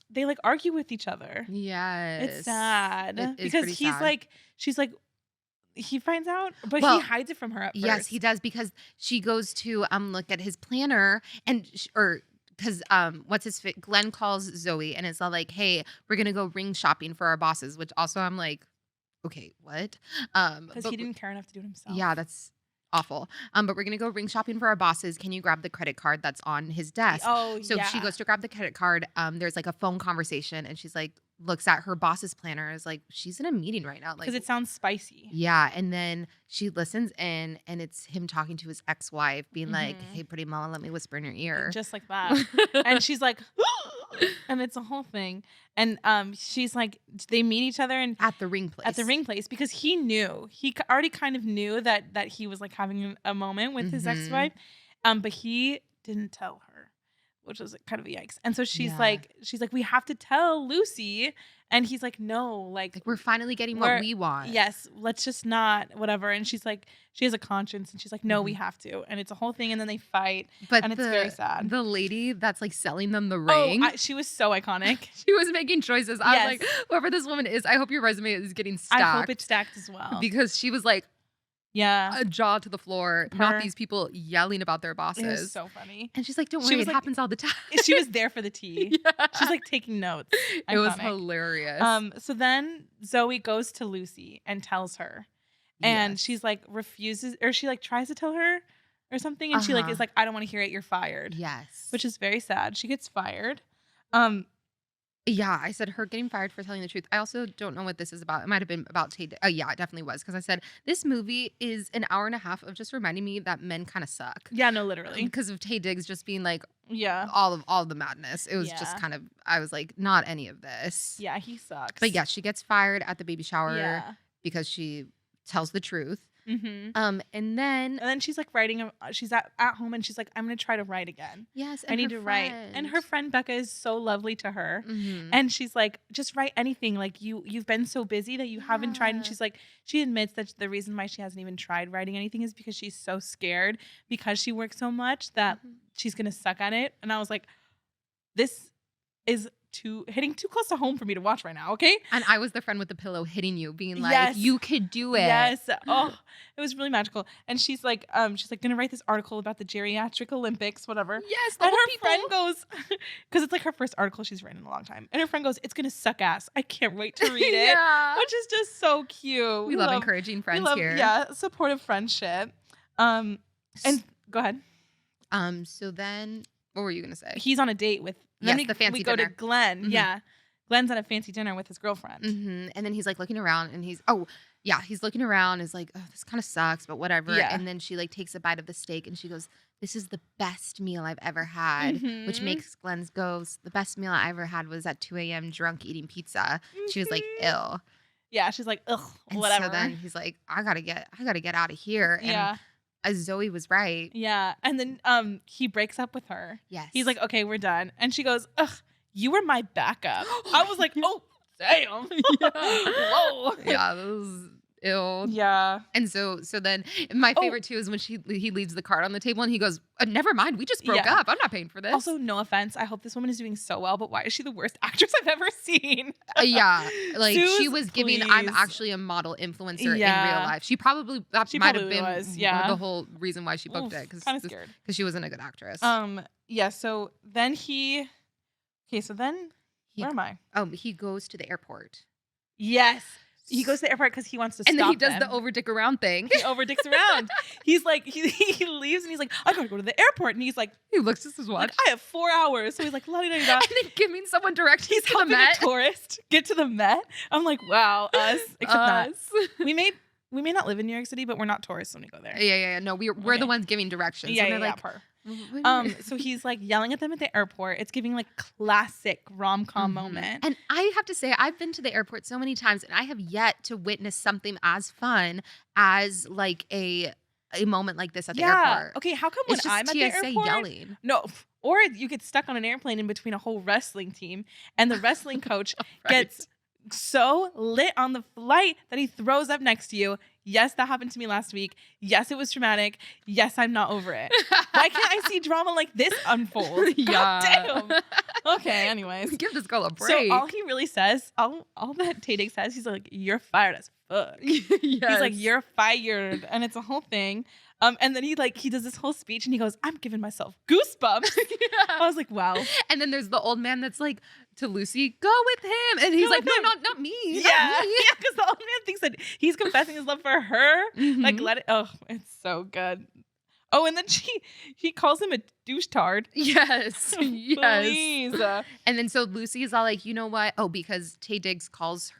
they like argue with each other. Yes. It's sad It is because pretty he's sad. like, she's like, he finds out, but Well, he hides it from her at first. Yes, he does, because she goes to look at his planner, and because Glenn calls Zoe and it's all like, "Hey, we're gonna go ring shopping for our bosses," which also I'm like, okay, what? Because but he didn't care enough to do it himself. Yeah, that's awful. But we're gonna go ring shopping for our bosses. Can you grab the credit card that's on his desk? Oh, So yeah. she goes to grab the credit card. There's like a phone conversation, and she's like, looks at her boss's planner, is like, she's in a meeting right now. Like, because it sounds spicy. yeah. And then she listens in, and it's him talking to his ex-wife, being like, "Hey, pretty mama, let me whisper in your ear." Just like that. And she's like, and it's a whole thing. And she's like, they meet each other and At the ring place. because he knew. He already kind of knew that he was like having a moment with his ex-wife. But he didn't tell her, which was kind of a yikes. And so she's like, "We have to tell Lucy." And he's like, "No, like We're finally getting what we want. Yes, let's just not, whatever." And she's like, she has a conscience, and she's like, "No, we have to." And it's a whole thing, and then they fight, But and it's very sad. The lady that's like selling them the ring, She was so iconic. she was making choices. I was Yes. like, whoever this woman is, I hope your resume is getting stacked. I hope it's stacked as well. Because she was like, Yeah. a jaw to the floor, not these people yelling about their bosses. It was so funny. And she's like, "Don't She worry, was it like- happens all the time." She was there for the tea. Yeah. She's like taking notes. It was Iconic. hilarious. So then Zoe goes to Lucy and tells her. And Yes. she's like refuses, or she like tries to tell her or something. And she like is like, "I don't want to hear it. You're fired." Yes. Which is very sad. She gets fired. Yeah, I said her getting fired for telling the truth. I also don't know what this is about. It might have been about Tate. Oh, yeah, it definitely was. Because I said, this movie is an hour and a half of just reminding me that men kind of suck. Yeah, no, literally. Because of Taye Diggs just being like, Yeah. all of the madness. It was just Yeah. kind of, I was like, not any of this. Yeah, he sucks. But yeah, she gets fired at the baby shower Yeah. because she tells the truth. Mm-hmm. And then And then she's like writing. She's at home and she's like, "I'm gonna try to write again. yes, I need to write." And her friend Becca is so lovely to her, Mhm. and she's like, "Just write anything. Like you've been so busy that you haven't tried." And Yeah. she's like, she admits that the reason why she hasn't even tried writing anything is because she's so scared because she works so much that she's gonna suck at it. And I was like, this is hitting too close to home for me to watch right now. Okay. And I was the friend with the pillow hitting you, being like, Yes. you could do it. Yes. Oh, it was really magical. And she's like gonna write this article about the geriatric Olympics, whatever. Yes, the And old her people. friend goes, because it's like her first article she's written in a long time. And her friend goes, "It's gonna suck ass. I can't wait to read it." Yeah. Which is just so cute. We love encouraging friends here. Yeah, supportive friendship. And go ahead. So then, what were you gonna say? He's on a date with. Yes, Then the fancy we go dinner. to Glenn. Mhm. Yeah, Glenn's at a fancy dinner with his girlfriend. And then he's like looking around, and he's looking around, is like, "Oh, this kind of sucks, but whatever." Yeah. And then she like takes a bite of the steak, and she goes, "This is the best meal I've ever had," which Mhm. makes Glenn's goes, "The best meal I ever had was at 2 a.m. drunk eating pizza." She was like, Mhm. "Ew." Yeah, she's like, "Ugh, And whatever." so then he's like, I gotta get out of here. And Yeah, Zoe was right. yeah. And then he breaks up with her. Yes. He's like, "Okay, we're done." And she goes, "Ugh, you were my backup." I was like, "Oh, damn." Whoa. yeah, it was Ew. Yeah. And so then my Oh, favorite too is when he leaves the card on the table and he goes, never mind, we just broke yeah. up. I'm not paying for this. Also, no offense. I hope this woman is doing so well, but why is she the worst actress I've ever seen? Yeah, like she Suze, was giving, I'm please. actually a model influencer in real Yeah. life. She probably, that She might have probably been was, yeah. the whole reason why she booked it. Kind of scared. Because she wasn't a good actress. Yeah, so then where am I? He goes to the airport. Yes. He goes to the airport because he wants to And stop then he does them. the over dick around thing. He over dicks around. He's like, he leaves and he's like, I gotta go to the airport. And he's like, He looks at his watch. like, I have 4 hours. So he's like, la di da da. And then giving someone directions He's to the helping Met. a tourist get to the Met. I'm like, wow, us. Except not. We may not live in New York City, but we're not tourists when we go there. Yeah. No, we're Okay. the ones giving directions. Yeah, and yeah, they're yeah. like, Per. "What?" So he's like yelling at them at the airport. It's giving like classic rom-com Mhm. moment. And I have to say, I've been to the airport so many times, and I have yet to witness something as fun as like a moment like this at the airport. Okay, how come when It's just I'm at TSA the airport, yelling. no, or you get stuck on an airplane in between a whole wrestling team, and the wrestling coach Right. gets so lit on the flight that he throws up next to you. Yes, that happened to me last week. Yes, it was traumatic. Yes, I'm not over it. Why can't I see drama like this unfold? Yeah. God damn. Okay, anyways. Give this girl a break. So all he really says, all that Tay Diggs says, he's like, you're fired as fuck. Yes. He's like, you're fired. And it's a whole thing. And then he does this whole speech and he goes, I'm giving myself goosebumps. I was like, wow. And then there's the old man that's like to Lucy, go with him. And he's Go like, with no, him. not me. Yeah, Not me. yeah, because the old man thinks that he's confessing his love for her. Mhm. Like, it's so good. Oh, and then he calls him a douche-tard. Yes. Yes. Please. And then so Lucy is all like, you know what? Oh, because Tay Diggs calls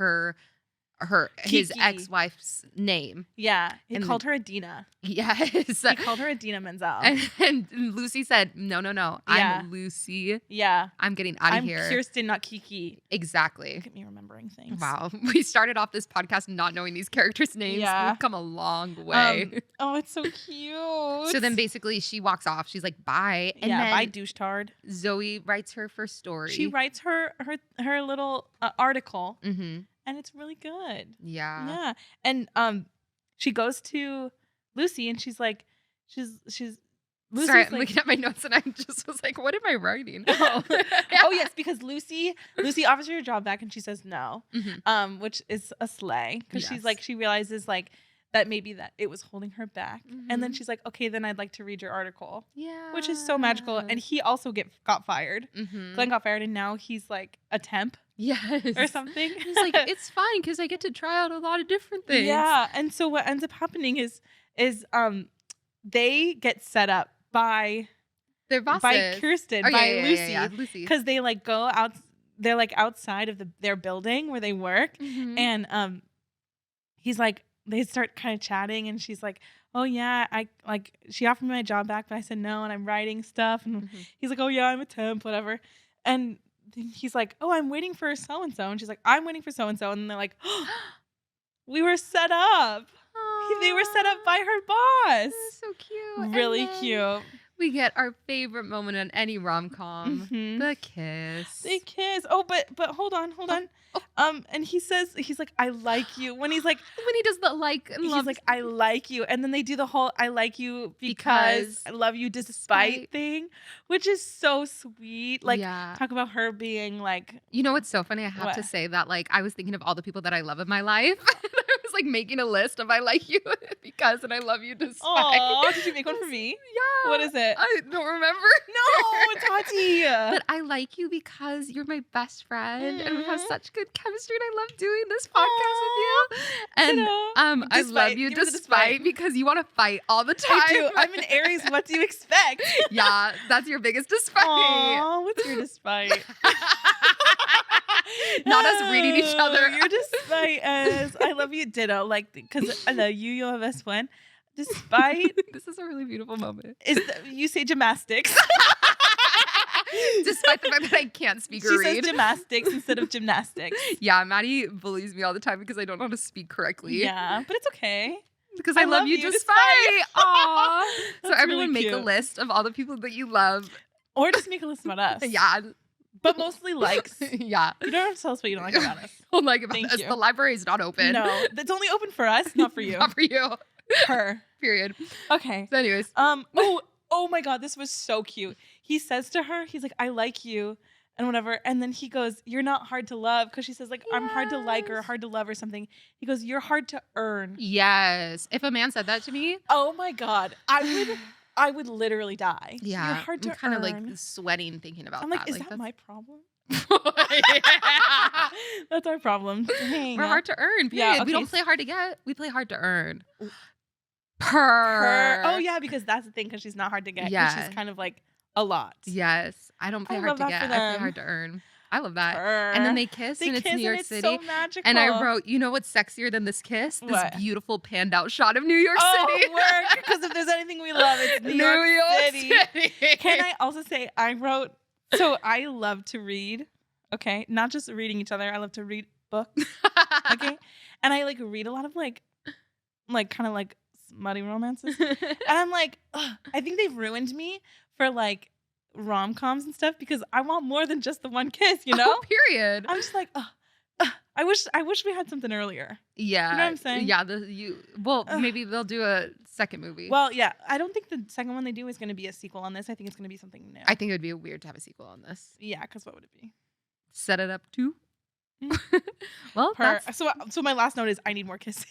his Kiki. ex-wife's name. Yeah, he And called her Adina. Yes. He called her Adina Menzel. and Lucy said, no. Yeah. I'm Lucy. Yeah. I'm getting out of I'm here. Kirsten, not Kiki. Exactly. Look at me remembering things. Wow. We started off this podcast not knowing these characters' names. Yeah. We've come a long way. Oh, it's so cute. So then basically she walks off. She's like, bye. And yeah, then bye, douche-tard. Zoe writes her first story. She writes her little article, Mm-hmm. and it's really good. Yeah. Yeah. And she goes to Lucy and she's like, Lucy's Sorry, I'm like, looking at my notes and I just was like, what am I writing? Oh. Oh yes, because Lucy offers her a job back and she says no. Mhm. Which is a slay. Because she's Yes. like, she realizes like that maybe that it was holding her back. And then Mhm. she's like, okay, then I'd like to read your article. Yeah. Which is so magical. And he also got fired. Mhm. Glenn got fired and now he's like a temp Yes. or something. He's like, it's fine because I get to try out a lot of different things. Yeah. And so what ends up happening is they get set up by Their bosses. by Kirsten, Oh, by yeah, Lucy. yeah, Lucy. Because they like go out, they're like outside of their building where they work. Mhm. And he's like, they start kind of chatting and she's like, oh yeah, I like, she offered me my job back, but I said no, and I'm writing stuff. And Mhm. he's like, oh yeah, I'm a temp, whatever. And then he's like, oh, I'm waiting for so-and-so. And she's like, I'm waiting for so-and-so. And they're like, oh, we were set up. They were set up by her boss. That's so cute. And Really then cute. We get our favorite moment in any rom-com. Mhm. The kiss. They kiss. Oh, but hold on. Oh. And he's like, I like you. When he's like, When he does the like and he's love. like, I like you. And then they do the whole I like you because I love you despite thing, which is so sweet. Like, yeah. talk about her being like, You know what's so funny? I have to What? say that like I was thinking of all the people that I love in my life. I was like making a list of I like you because and I love you despite. oh, did you make one for me? Yeah. What is it? I don't remember. No, Tati. But I like you because you're my best friend and we have Mhm. such good chemistry and I love doing this podcast with you. And Ditto. I love Despite. you Give me the despite despite. because you want to fight all the time. I do. I'm an Aries. What do you expect? Yeah, that's your biggest despite. Aw, what's your despite? Not us reading each other. Your despite is I love you, ditto. Like, because the you have S1. Despite This is a really beautiful moment. you say gymnastics. Despite the fact that I can't speak or She read. says gymnastics instead of gymnastics. Yeah, Maddie bullies me all the time because I don't know how to speak correctly. Yeah, but it's okay. Because I love you despite. Aw. So That's everyone really make a cute. list of all the people that you love. Or just make a list about us. Yeah. but mostly likes. Yeah. You don't have to tell us what you don't like about us. Don't like about Thank us. you. The library is not open. No, it's only open for us, not for you. Not for you. Her. Period. Okay. So anyways. Oh my God, this was so cute. He says to her, he's like, I like you and whatever. And then he goes, you're not hard to love. Because she says like, I'm hard to like or hard to love or something. He goes, you're hard to earn. Yes. If a man said that to me. Oh my God. I would literally die. Yeah. You're hard to I'm kind of earn. like sweating thinking about I'm like, that. is like, that my problem? Yeah. That's our problem. Dang. We're hard to earn. Period. Yeah, We okay. don't play hard to get. We play hard to earn. Her. Oh yeah, because that's the thing. Because she's not hard to get. Yeah. She's kind of like a lot. Yes. I don't play I hard love to that get. for I play them. hard to earn. I love that. Her. And then they kiss, They and it's kiss New York and it's City. so magical. And I wrote, you know what's sexier than this kiss? This What? beautiful panned out shot of New York City. work. Because if there's anything we love, it's New York City. Can I also say I wrote? So I love to read. Okay, not just reading each other. I love to read books. Okay, and I like read a lot of like kind of like smutty romances. And I'm like, ugh, I think they've ruined me for like rom-coms and stuff because I want more than just the one kiss, you know? Oh, period. I'm just like, I wish we had something earlier. Yeah. You know what I'm saying? Yeah, maybe they'll do a second movie. Well, yeah, I don't think the second one they do is going to be a sequel on this. I think it's going to be something new. I think it would be weird to have a sequel on this. Yeah, because what would it be? Set it up too. Well, that's So my last note is I need more kissing.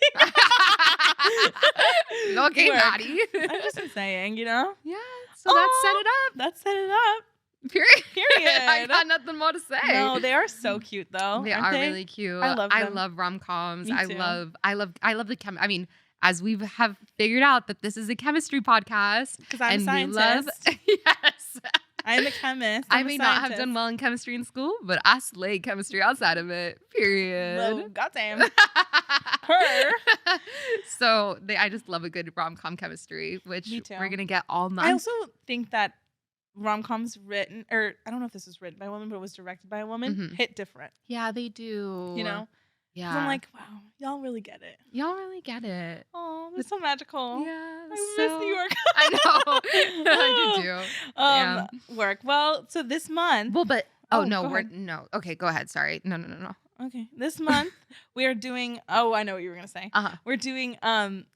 okay, Work. Maddie. I'm just saying, you know? Yeah. So that set it up. That set it up. Period. Period. I got nothing more to say. No, they are so cute though. They aren't are they? really cute. I love I them. love rom-coms. Me I too. love the I mean, as we have figured out that this is a chemistry podcast. Because I'm a and scientist. we love yes. I'm a chemist. I I'm a may not have scientist. done well in chemistry in school, but I slayed chemistry outside of it. Period. Well, goddamn. Her. So I just love a good rom-com chemistry, which Me too. we're gonna get all month. I also think that rom-coms written, or I don't know if this was written by a woman, but it was directed by a woman, Mhm. hit different. Yeah, they do. You know? 'Cause Yeah. I'm like, wow, y'all really get it. y'all really get it. Oh, they're so magical. Yeah. I miss New York. I know. I do too. Work. Well, so this month. Well, but Oh, no, go we're ahead. no. Okay, go ahead. Sorry. No. Okay. This month we are doing. Oh, I know what you were gonna say. Uh-huh. We're doing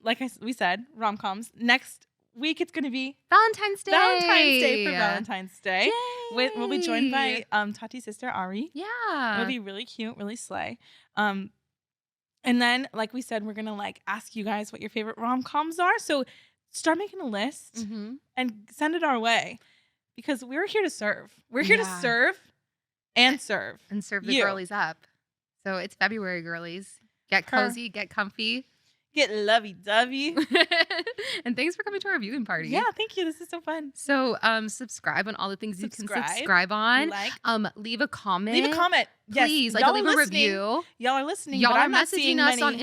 like we said, rom-coms. Next week it's gonna be Valentine's Day. Valentine's Day for Valentine's Day. Yay. We'll be joined by Tati's sister Ari. Yeah. It'll be really cute, really slay. And then, like we said, we're gonna like ask you guys what your favorite rom-coms are. So start making a list Mm-hmm. and send it our way because we're here to serve. We're here to Yeah. serve and serve. And serve the You. girlies up. So it's February, girlies. Get Her. cozy, get comfy. Get lovey-dovey. And thanks for coming to our viewing party. Yeah, thank you. This is so fun. So subscribe on all the things you can Subscribe. subscribe on. Like, Leave a comment. leave a comment. Yes, Please, y'all leave are a listening. review. Y'all are listening. Y'all but are I'm not seeing messaging us many, on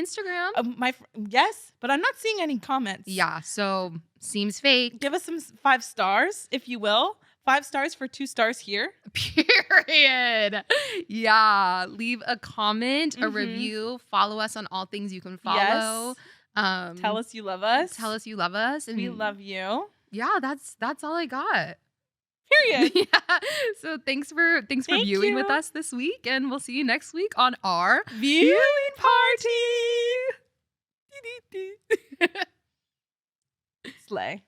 Instagram. Yes, but I'm not seeing any comments. Yeah, so seems fake. Give us some 5 stars, if you will. 5 stars for 2 stars here. Period. Yeah. Leave a comment, a Mhm. review. Follow us on all things you can follow. Tell us you love us. Tell us you love us. And we love you. Yeah, that's all I got. Period. Yeah. So thanks for Thank viewing with you. us this week, and we'll see you next week on our Viewing party. Slay.